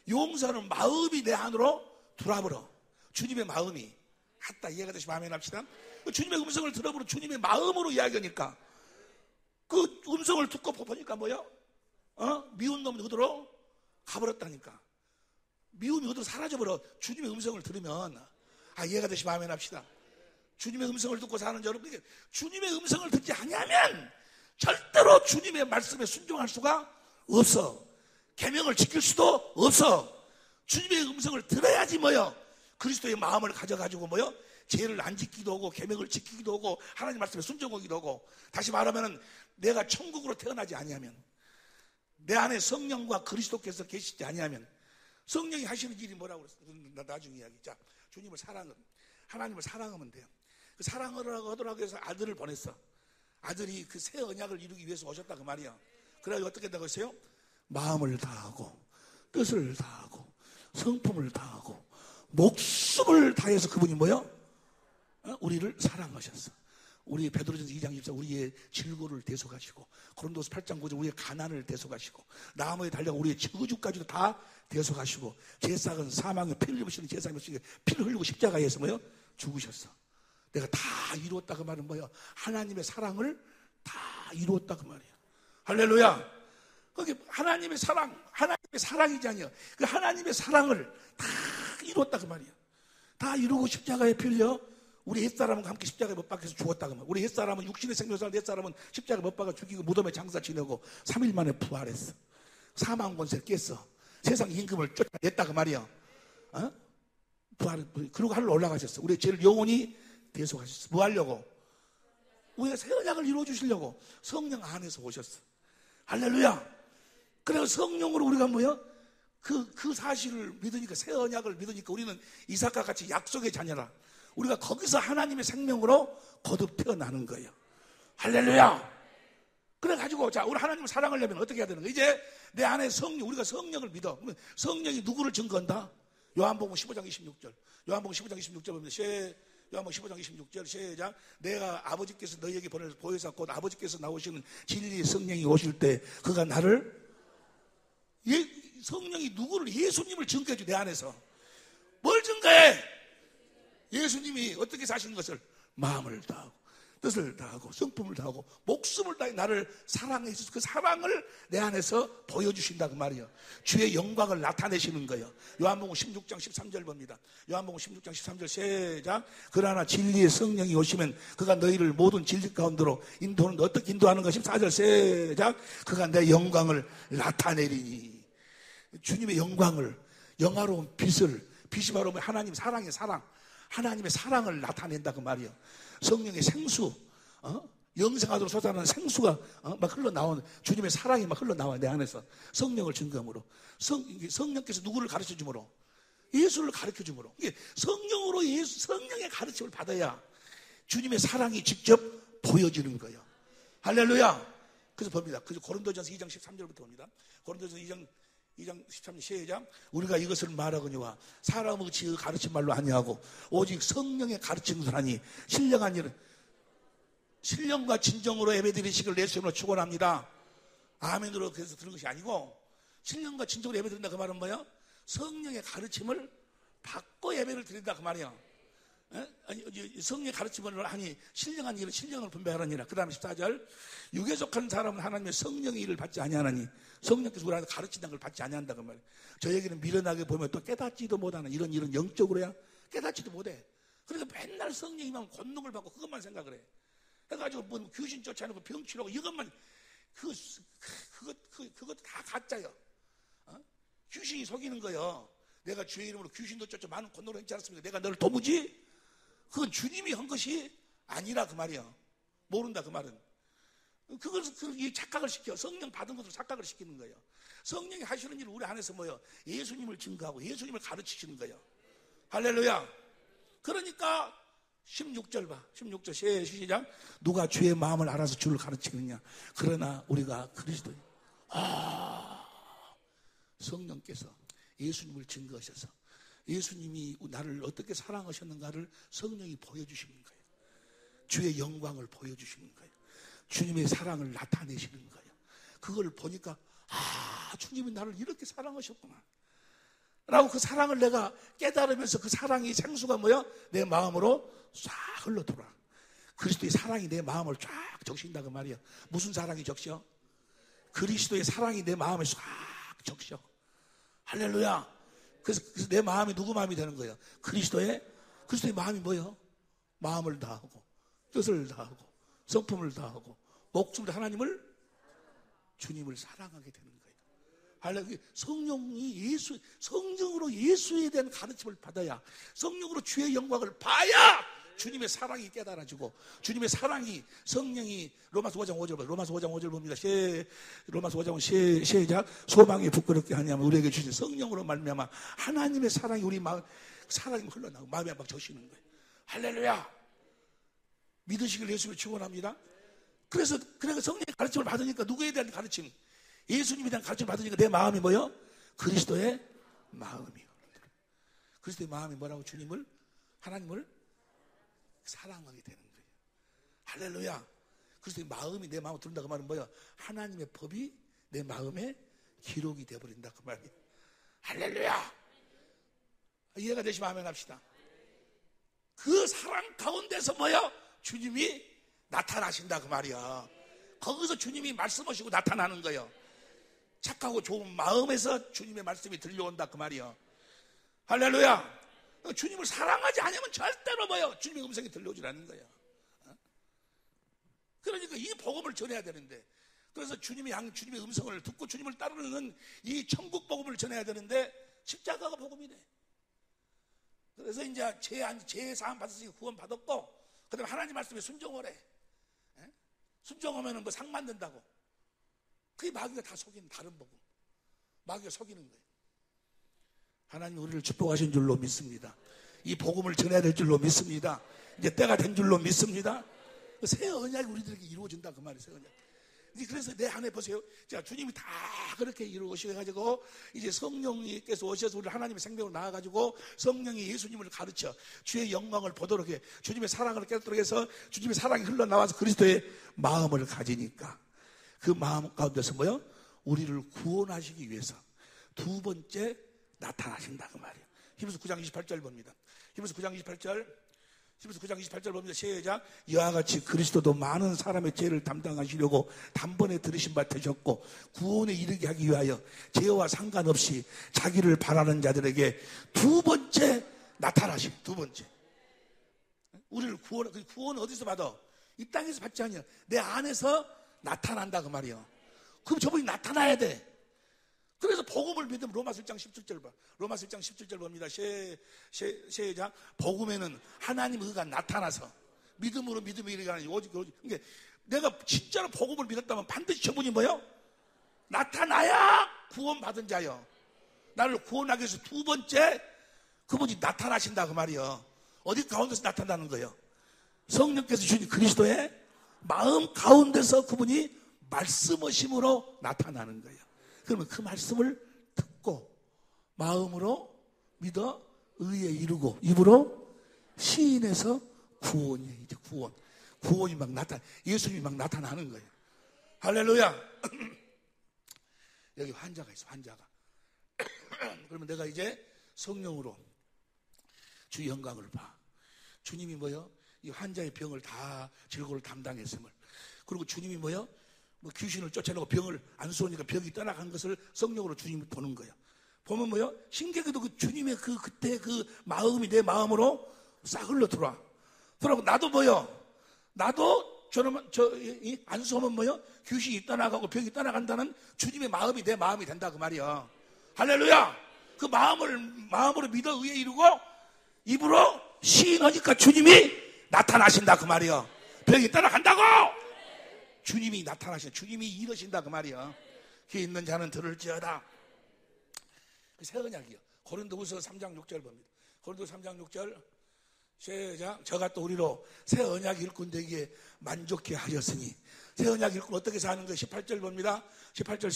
용서하는 마음이 내 안으로 들어와버려. 주님의 마음이. 이해가 되시면 아멘 합시다. 주님의 음성을 들어보면 주님의 마음으로 이야기하니까 그 음성을 듣고 보니까 뭐야? 미운 놈이 그대로 가버렸다니까. 미움이 그대로 사라져버려. 주님의 음성을 들으면. 이해가 되시면 아멘 합시다. 주님의 음성을 듣고 사는 여러분, 주님의 음성을 듣지 아니하면 절대로 주님의 말씀에 순종할 수가 없어. 계명을 지킬 수도 없어. 주님의 음성을 들어야지 뭐요? 그리스도의 마음을 가져가지고 뭐요? 죄를 안 지키기도 하고 계명을 지키기도 하고 하나님 말씀에 순종하기도 하고. 다시 말하면 내가 천국으로 태어나지 아니하면, 내 안에 성령과 그리스도께서 계시지 아니하면, 성령이 하시는 일이 뭐라고 그랬어? 나중에 이야기. 자, 주님을 하나님을 사랑하면 돼요. 그 사랑하라고 하더라고 해서 아들을 보냈어. 아들이 그 새 언약을 이루기 위해서 오셨다 그 말이야. 그래서 어떻게 한다고 했어요? 마음을 다하고 뜻을 다하고 성품을 다하고 목숨을 다해서 그분이 뭐요? 우리를 사랑하셨어. 우리 베드로전서 2장 24 우리의 질고를 대속하시고, 고린도서 8장 9절 우리의 가난을 대속하시고, 나무에 달려 우리의 저주까지도 다 대속하시고, 제사는 사망의 피를 흘리시는 제사는 피를 흘리고 십자가에서 뭐요? 죽으셨어. 내가 다 이루었다 그 말은 뭐야? 하나님의 사랑을 다 이루었다 그 말이야. 할렐루야. 거기 하나님의 사랑이지 아니야. 그 하나님의 사랑을 다 이루었다 그 말이야. 다 이루고 십자가에 피 흘려 우리 옛사람과 함께 십자가에 못 박혀서 죽었다 그 말. 우리 옛사람은 육신의 생명살, 옛사람은 십자가에 못 박아 죽이고 무덤에 장사 지내고 3일 만에 부활했어. 사망 권세를 깼어. 세상 임금을 쫓아냈다 그 말이야. 그리고 하늘로 올라가셨어. 우리의 죄를 영원히 대속하셨어. 뭐 하려고? 우리가 새 언약을 이루어 주시려고 성령 안에서 오셨어. 할렐루야. 그래서 성령으로 우리가 뭐야? 그 사실을 믿으니까, 새 언약을 믿으니까 우리는 이삭과 같이 약속의 자녀라. 우리가 거기서 하나님의 생명으로 거듭 태어나는 거예요. 할렐루야. 그래가지고, 자, 우리 하나님을 사랑하려면 어떻게 해야 되는 거야? 이제 내 안에 우리가 성령을 믿어. 성령이 누구를 증거한다? 요한복음 15장 26절. 요한복음 15장 26절 보면, 요한복음 15장 26절, 시작. 내가 아버지께서 너희에게 보내서 보혜사 곧 아버지께서 나오시는 진리의 성령이 오실 때, 그가 나를, 성령이 누구를, 예수님을 증거해줘, 내 안에서. 뭘 증거해? 예수님이 어떻게 사시는 것을 마음을 다하고 뜻을 다하고 성품을 다하고 목숨을 다해 나를 사랑해 주셔서 그 사랑을 내 안에서 보여주신다 그 말이에요. 주의 영광을 나타내시는 거예요. 요한복음 16장 13절 봅니다. 요한복음 16장 13절 시작. 그러나 진리의 성령이 오시면 그가 너희를 모든 진리 가운데로 인도는 어떻게 인도하는 것이 14절 시작. 그가 내 영광을 나타내리니. 주님의 영광을, 영화로운 빛이 바로 하나님 사랑의 사랑, 하나님의 사랑을 나타낸다 그 말이에요. 성령의 생수, 영생하도록 솟아나는 생수가 막 흘러나오는, 주님의 사랑이 막 흘러나와요, 내 안에서. 성령을 증거함으로. 성령께서 누구를 가르쳐 주므로? 예수를 가르쳐 주므로. 성령으로 성령의 가르침을 받아야 주님의 사랑이 직접 보여지는 거예요. 할렐루야. 그래서 봅니다. 그래서 고린도전서 2장 13절부터 봅니다. 고린도전서 2장 13절 시작. 우리가 이것을 말하거니와 사람의 지의 가르친 말로 아니하고 오직 성령의 가르친 것하니 신령한 일은 신령과 진정으로 예배드리시기를 예수님으로 축원합니다. 아멘으로 그래서 들은 것이 아니고 신령과 진정으로 예배드린다 그 말은 뭐야? 성령의 가르침을 받고 예배를 드린다 그 말이야. 성령의 가르침을 하니 신령한 일은 신령을 분배하느니라. 그 다음에 14절. 육에 속한 사람은 하나님의 성령의 일을 받지 아니하나니 성령께서 우리한테 가르친다는 걸 받지 아니한다 그 말이야. 저에게는 미련하게 보면 또 깨닫지도 못하는 이런 일은 영적으로야 깨닫지도 못해. 그러니까 맨날 성령이면 권능을 받고 그것만 생각을 해. 해가지고 뭐 귀신 쫓아내고 병 치료하고 이것만 그것 다 가짜요. 귀신이 속이는 거예요. 내가 주의 이름으로 귀신도 쫓아 많은 권능을 했지 않습니까? 내가 너를 도무지? 그건 주님이 한 것이 아니라 그 말이야. 모른다 그 말은. 그것을 착각을 시켜. 성령 받은 것으로 착각을 시키는 거예요. 성령이 하시는 일을 우리 안에서 뭐예요? 예수님을 증거하고 예수님을 가르치시는 거예요. 할렐루야. 그러니까 16절 봐. 16절 시작. 누가 주의 마음을 알아서 주를 가르치느냐. 그러나 우리가 그리스도의 성령께서 예수님을 증거하셔서 예수님이 나를 어떻게 사랑하셨는가를 성령이 보여주시는 거예요. 주의 영광을 보여주시는 거예요. 주님의 사랑을 나타내시는 거예요. 그걸 보니까 주님이 나를 이렇게 사랑하셨구나 라고 그 사랑을 내가 깨달으면서 그 사랑이 생수가 뭐야? 내 마음으로 싹 흘러들어와. 그리스도의 사랑이 내 마음을 쫙 적신다 그 말이야. 무슨 사랑이 적셔? 그리스도의 사랑이 내 마음에 싹 적셔. 할렐루야. 그래서 내 마음이 누구 마음이 되는 거예요? 그리스도의 마음이 뭐예요? 마음을 다하고 뜻을 다하고 성품을 다하고 목숨을 하나님을 주님을 사랑하게 되는 거예요. 할렐루야. 성령이 성령으로 예수에 대한 가르침을 받아야, 성령으로 주의 영광을 봐야 주님의 사랑이 깨달아지고, 주님의 사랑이, 성령이 로마서 5장 5절 봅니다. 로마서 5장 5절 봅니다. 로마서 5장 5절 시작. 소망이 부끄럽게 하냐면 우리에게 주신 성령으로 말미암아 하나님의 사랑이 우리 마음, 사랑이 흘러나오고 마음에 막 적시는 거예요. 할렐루야. 믿으시길 예수를 축원합니다. 그래서 성령의 가르침을 받으니까, 누구에 대한 가르침? 예수님에 대한 가르침을 받으니까 내 마음이 뭐요? 그리스도의 마음이요. 그리스도의 마음이 뭐라고? 주님을, 하나님을 사랑하게 되는 거예요. 할렐루야. 그리스도의 마음이 내 마음에 들은다 그 말은 뭐야? 하나님의 법이 내 마음에 기록이 되어버린다 그 말이에요. 할렐루야. 이해가 되시면 아멘 합시다. 그 사랑 가운데서 뭐야? 주님이 나타나신다 그 말이야. 거기서 주님이 말씀하시고 나타나는 거예요. 착하고 좋은 마음에서 주님의 말씀이 들려온다 그 말이야. 할렐루야. 주님을 사랑하지 않으면 절대로 뭐예요? 주님의 음성이 들려오질 않는 거예요. 그러니까 이 복음을 전해야 되는데, 그래서 주님의 음성을 듣고 주님을 따르는 이 천국 복음을 전해야 되는데 십자가가 복음이 돼. 그래서 이제 죄 사함 받았으니까 구원 받았고, 그다음에 하나님 말씀에 순종을 해. 순종하면은 뭐 상 만든다고. 그게 마귀가 다 속이는 다른 복음. 마귀가 속이는 거예요. 하나님 우리를 축복하신 줄로 믿습니다. 이 복음을 전해야 될 줄로 믿습니다. 이제 때가 된 줄로 믿습니다. 새 언약이 우리들에게 이루어진다 그 말이에요. 새 언약. 그래서 내 안에 보세요. 자, 주님이 다 그렇게 이루어셔가지고 이제 성령님께서 오셔서 우리 하나님의 생명으로 나와가지고 성령이 예수님을 가르쳐 주의 영광을 보도록 해. 주님의 사랑을 깨닫도록 해서 주님의 사랑이 흘러나와서 그리스도의 마음을 가지니까 그 마음 가운데서 뭐요? 우리를 구원하시기 위해서 두 번째 나타나신다 그 말이에요. 히브리서 9장 28절 봅니다. 히브리서 9장 28절 봅니다. 시작. 이와 같이 그리스도도 많은 사람의 죄를 담당하시려고 단번에 들으신 바 되셨고 구원에 이르게 하기 위하여 죄와 상관없이 자기를 바라는 자들에게 두 번째 나타나신 두 번째. 우리를 구원은 어디서 받아? 이 땅에서 받지 않냐. 내 안에서 나타난다 그 말이에요. 그럼 저분이 나타나야 돼. 그래서 복음을 믿으면 로마서 1장 17절 봐. 로마서 1장 17절 봅니다. 시작. 복음에는 하나님 의가 나타나서 믿음으로 믿음이 이르게 하는 오직. 그러니까 내가 진짜로 복음을 믿었다면 반드시 저분이 뭐요? 나타나야 구원받은 자요. 나를 구원하기 위해서 두 번째 그분이 나타나신다 그 말이요. 어디 가운데서 나타나는 거예요? 성령께서 주신 그리스도의 마음 가운데서 그분이 말씀하심으로 나타나는 거예요. 그러면 그 말씀을 듣고 마음으로 믿어 의에 이르고 입으로 시인해서 구원이 이제 구원이 막 예수님이 막 나타나는 거예요. 할렐루야. 여기 환자가 있어. 환자가. 그러면 내가 이제 성령으로 주 영광을 봐. 주님이 뭐요? 이 환자의 병을 다 질고를 담당했음을. 그리고 주님이 뭐요? 뭐 귀신을 쫓아내고 병을 안 쏘니까 병이 떠나간 것을 성령으로 주님이 보는 거예요. 보면 뭐요? 신기하게도 그 주님의 그때 그 마음이 내 마음으로 싹 흘러 들어와. 그러고 나도 뭐요? 나도 안 쏘면 뭐요? 귀신이 떠나가고 병이 떠나간다는 주님의 마음이 내 마음이 된다 그 말이야. 할렐루야. 그 마음으로 믿어 의에 이르고 입으로 시인하니까 주님이 나타나신다 그 말이야. 병이 떠나간다고. 주님이 나타나신다. 주님이 이러신다 그 말이야. 귀 있는 자는 들을지어다. 새 언약이요. 고린도후서 3장 6절 봅니다. 고린도후서 3장 6절 시작. 저가 또 우리로 새 언약 일꾼 되기에 만족해 하셨으니. 새 언약 일꾼 어떻게 사는 거예요? 18절 봅니다. 18절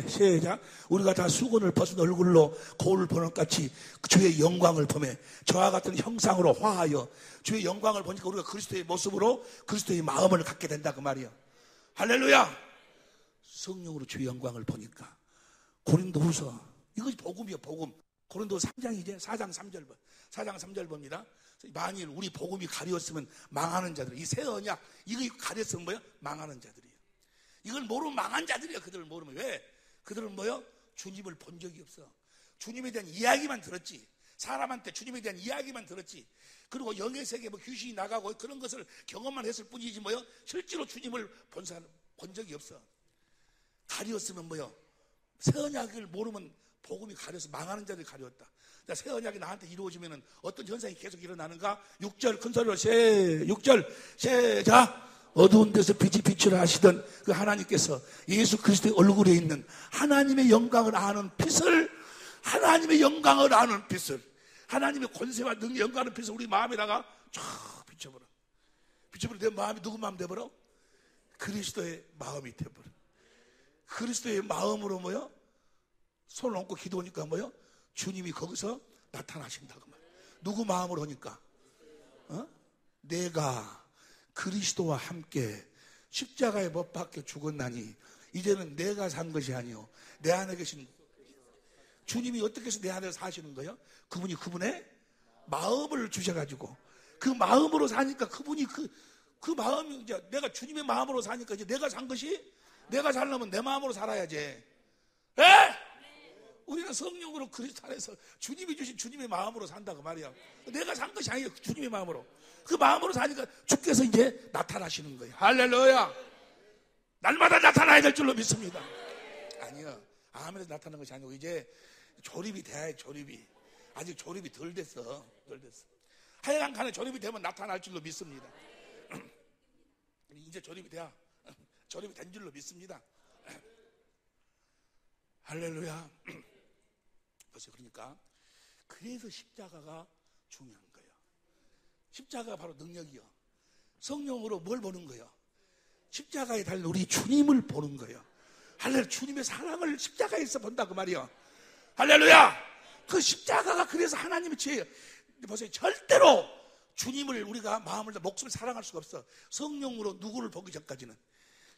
시작. 우리가 다 수건을 벗은 얼굴로 거울 보는 것 같이 주의 영광을 보매 저와 같은 형상으로 화하여 주의 영광을 보니까 우리가 그리스도의 모습으로 그리스도의 마음을 갖게 된다 그 말이야. 할렐루야. 성령으로 주의 영광을 보니까. 고린도후서 이것이 복음이야. 복음. 고린도서 3장이제 4장 3절 4장 3절 봅니다. 만일 우리 복음이 가리웠으면 망하는 자들, 이 새 언약 이거 가렸으면 뭐야? 망하는 자들이에요. 이걸 모르면 망한 자들이야. 그들을 모르면. 왜? 그들은 뭐요? 주님을 본 적이 없어. 주님에 대한 이야기만 들었지. 사람한테 주님에 대한 이야기만 들었지. 그리고 영의 세계 뭐 귀신이 나가고 그런 것을 경험만 했을 뿐이지 뭐요? 실제로 주님을 본 적이 없어. 가리웠으면 뭐요? 새 언약을 모르면 복음이 가려서 망하는 자들이 가려웠다. 새 언약이 나한테 이루어지면 어떤 현상이 계속 일어나는가? 6절 큰 소리로 6절 시작. 어두운 데서 빛이 빛을 하시던 그 하나님께서 예수 그리스도의 얼굴에 있는 하나님의 영광을 아는 빛을 하나님의 영광을 아는 빛을 하나님의 권세와 능력 영광을 빛을 우리 마음에다가 쫙 비춰버려. 내 마음이 누구 마음 돼버려? 그리스도의 마음이 돼버려. 그리스도의 마음으로 뭐요? 손을 얹고 기도하니까 뭐요? 주님이 거기서 나타나신다고 말이야. 누구 마음으로 하니까? 내가 그리스도와 함께 십자가에 못 박혀 죽었나니 이제는 내가 산 것이 아니요 내 안에 계신 주님이 어떻게 해서 내 안에 사시는 거예요? 그분이 그분의 마음을 주셔가지고 그 마음으로 사니까 그분이 그 마음이 이제 내가 주님의 마음으로 사니까 이제 내가 산 것이 내가 살려면 내 마음으로 살아야지. 에? 우리는 성령으로 그리스도 안에서 주님이 주신 주님의 마음으로 산다고 말이야. 내가 산 것이 아니에요. 주님의 마음으로. 그 마음으로 사니까 주께서 이제 나타나시는 거예요. 할렐루야. 날마다 나타나야 될 줄로 믿습니다. 아니요. 아무래도 나타나는 것이 아니고 이제 조립이 돼야 해. 조립이. 아직 조립이 덜 됐어. 하여간 간에 조립이 되면 나타날 줄로 믿습니다. 이제 조립이 돼야. 조립이 된 줄로 믿습니다. 할렐루야. 그러니까 그래서 십자가가 중요한 거예요. 십자가가 바로 능력이요. 성령으로 뭘 보는 거예요? 십자가에 달린 우리 주님을 보는 거예요. 할렐루야. 주님의 사랑을 십자가에서 본다 그 말이요. 할렐루야. 그 십자가가 그래서 하나님의 죄예요. 보세요. 절대로 주님을 우리가 마음을 목숨을 사랑할 수가 없어. 성령으로 누구를 보기 전까지는,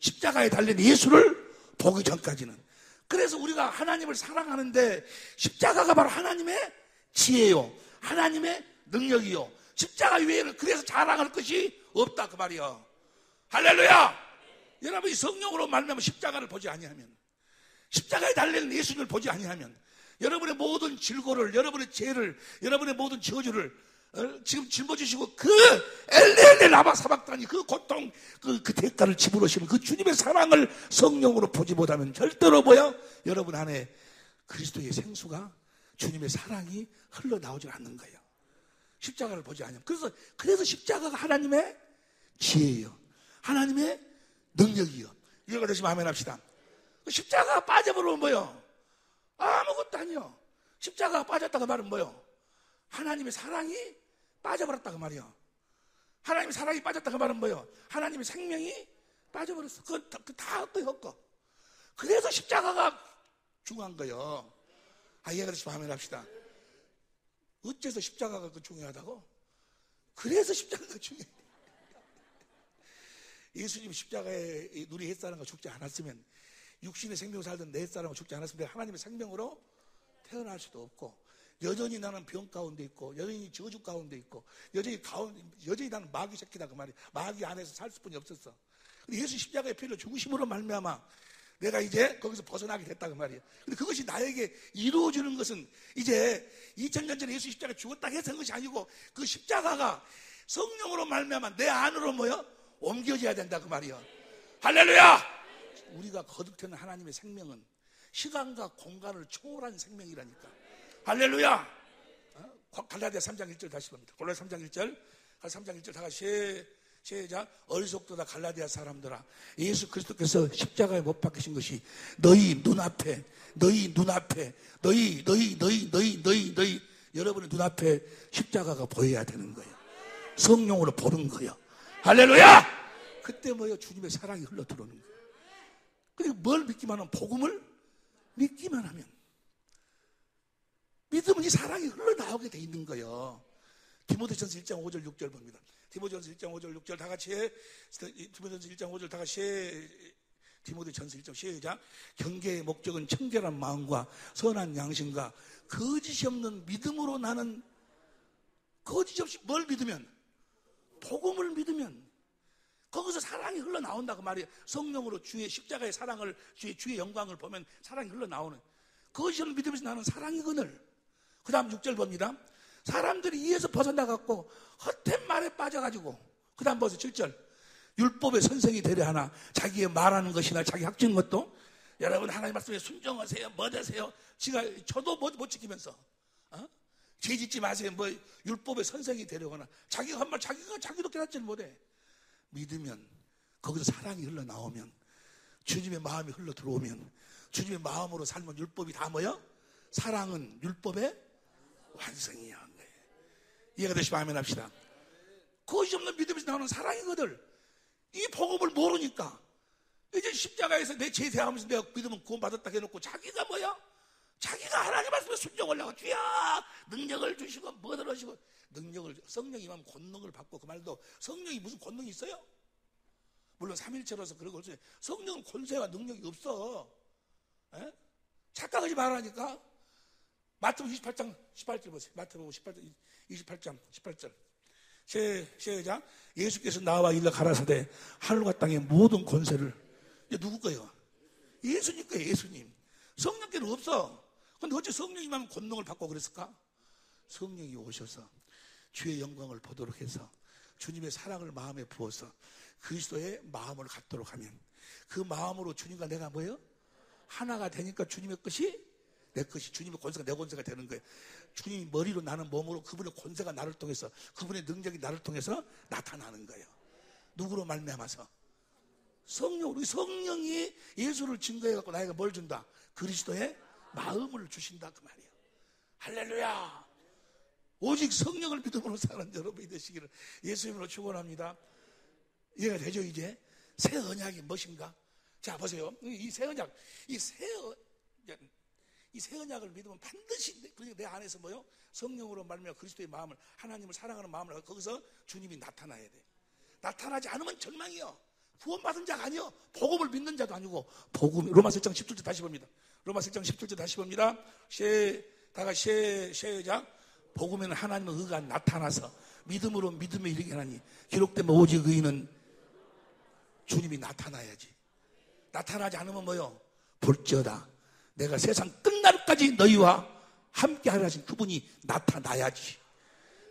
십자가에 달린 예수를 보기 전까지는. 그래서 우리가 하나님을 사랑하는데 십자가가 바로 하나님의 지혜요, 하나님의 능력이요. 십자가 외에는 그래서 자랑할 것이 없다 그 말이요. 할렐루야. 여러분이 성령으로 말미암아 십자가를 보지 아니하면, 십자가에 달린 예수님을 보지 아니하면 여러분의 모든 질고를, 여러분의 죄를, 여러분의 모든 저주를 지금 짊어지시고 그 엘레 라바 사박단이 그 고통, 그 대가를 지불으시는 그 주님의 사랑을 성령으로 보지 못하면 절대로 뭐야? 여러분 안에 그리스도의 생수가, 주님의 사랑이 흘러나오질 않는 거예요. 십자가를 보지 않으면. 그래서 십자가가 하나님의 지혜예요, 하나님의 능력이요. 이해가 되시면 아멘 합시다. 십자가가 빠져버리면 뭐요? 아무것도 아니요. 십자가가 빠졌다가 말은 뭐요? 하나님의 사랑이 빠져버렸다고 말이요. 하나님의 사랑이 빠졌다고 말은 뭐요? 하나님의 생명이 빠져버렸어. 그건 다 헛거. 그래서 십자가가 중요한 거예요. 이해가 되시면 아멘 합시다. 어째서 십자가가 중요하다고? 그래서 십자가가 중요해. 예수님 십자가에 우리 옛사람과 죽지 않았으면, 육신의 생명 살던 내 옛사람과 죽지 않았으면 내가 하나님의 생명으로 태어날 수도 없고, 여전히 나는 병 가운데 있고, 여전히 저주 가운데 있고, 여전히 나는 마귀 새끼다 그 말이야. 마귀 안에서 살 수뿐이 없었어. 근데 예수 십자가의 피로 죽으심으로 말미암아 내가 이제 거기서 벗어나게 됐다 그 말이야. 근데 그것이 나에게 이루어지는 것은 이제 2000년 전에 예수 십자가에 죽었다 해서 한 것이 아니고, 그 십자가가 성령으로 말미암아 내 안으로 뭐요? 옮겨져야 된다 그 말이야. 할렐루야. 우리가 거듭되는 하나님의 생명은 시간과 공간을 초월한 생명이라니까. 할렐루야. 갈라디아 3장 1절 다시 봅니다. 갈라디아 3장 1절, 3장 1절 다 같이 시작. 어리석도다 갈라디아 사람들아, 예수 그리스도께서 십자가에 못 박히신 것이 너희 눈앞에 여러분의 눈앞에 십자가가 보여야 되는 거예요. 성령으로 보는 거예요. 할렐루야. 그때 뭐예요? 주님의 사랑이 흘러 들어오는 거예요. 그리고 뭘 믿기만 하면, 복음을 믿기만 하면, 믿으면 이 사랑이 흘러나오게 돼 있는 거예요. 디모데전서 1장 5절 6절 봅니다. 디모데전서 1장 5절 6절 다 같이 해. 디모데전서 1장 5절 다 같이 해. 디모데전서 1장 시작. 경계의 목적은 청결한 마음과 선한 양심과 거짓이 없는 믿음으로, 나는 거짓 없이 뭘 믿으면? 복음을 믿으면 거기서 사랑이 흘러나온다고 말이에요. 성령으로 주의 십자가의 사랑을, 주의 영광을 보면 사랑이 흘러나오는, 그것이 믿음에서 나는 사랑이거늘. 그 다음 6절 봅니다. 사람들이 이에서 벗어나갖고 헛된 말에 빠져가지고, 그 다음 보세요. 7절. 율법의 선생이 되려 하나 자기의 말하는 것이나 자기 학지는 것도, 여러분 하나님 말씀에 순종하세요, 뭐 되세요? 저도 못 지키면서 죄 짓지 마세요. 뭐 율법의 선생이 되려거나, 자기가 한 말 자기도 깨닫지를 못해. 믿으면, 거기서 사랑이 흘러나오면, 주님의 마음이 흘러 들어오면, 주님의 마음으로 살면 율법이 다 뭐야? 사랑은 율법의 완성이야. 이해가 되시면 아멘 합시다. 거짓 없는 믿음에서 나오는 사랑이거든. 이 복음을 모르니까 이제 십자가에서 내 죄 대하면서 내가 믿으면 구원받았다 해놓고, 자기가 뭐야? 자기가 하나님 말씀에 순종하려고 주야 능력을 주시고 뭐들 하시고, 성령이 임하면 권능을 받고, 그 말도 성령이 무슨 권능이 있어요? 물론 삼일체로서 그런 걸 써요. 성령은 권세와 능력이 없어. 에? 착각하지 말라니까. 마태복음 28장 18절 보세요. 마태복음 28장 18절 시작. 예수께서 나와 일러 가라사대 하늘과 땅의 모든 권세를, 이제 누구 거예요? 예수님 거예요. 예수님. 성령께는 없어. 근데 어째 성령이 임하면 권능을 받고 그랬을까? 성령이 오셔서 주의 영광을 보도록 해서 주님의 사랑을 마음에 부어서 그리스도의 마음을 갖도록 하면, 그 마음으로 주님과 내가 뭐예요? 하나가 되니까 주님의 것이 내 것이, 주님의 권세가 내 권세가 되는 거예요. 주님이 머리로, 나는 몸으로, 그분의 권세가 나를 통해서, 그분의 능력이 나를 통해서 나타나는 거예요. 누구로 말미암아서? 성령. 우리 성령이 예수를 증거해갖고 나에게 뭘 준다? 그리스도의 마음을 주신다 그 말이에요. 할렐루야. 오직 성령을 믿음으로 사는 여러분이 되시기를 예수 이름으로 축원합니다. 이해가 되죠? 이제 새 언약이 무엇인가? 자, 보세요. 이 새 언약, 이 새 언약을 믿으면 반드시 내 안에서 뭐요? 성령으로 말미암아 그리스도의 마음을, 하나님을 사랑하는 마음을, 거기서 주님이 나타나야 돼. 나타나지 않으면 절망이요. 구원받은 자가 아니요. 복음을 믿는 자도 아니고, 복음, 로마서 1장 17절 다시 봅니다. 로마서 1장 17절 다시 봅니다. 시작. 복음에는 하나님의 의가 나타나서 믿음으로 믿음에 이르게 하나니, 기록되면 오직 의인은 주님이 나타나야지. 나타나지 않으면 뭐요? 볼지어다 내가 세상 끝날까지 너희와 함께 하라 하신 그분이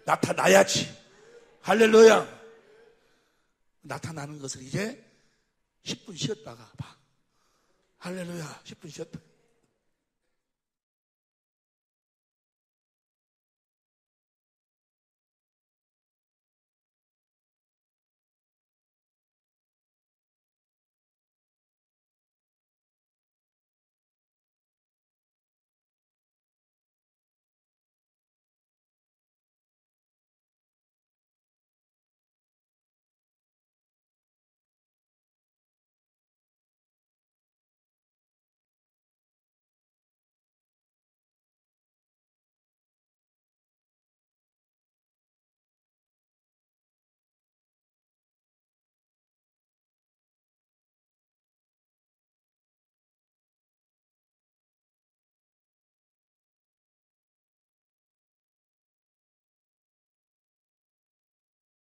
나타나야지. 할렐루야. 나타나는 것을 이제 10분 쉬었다가 봐. 할렐루야. 10분 쉬었다.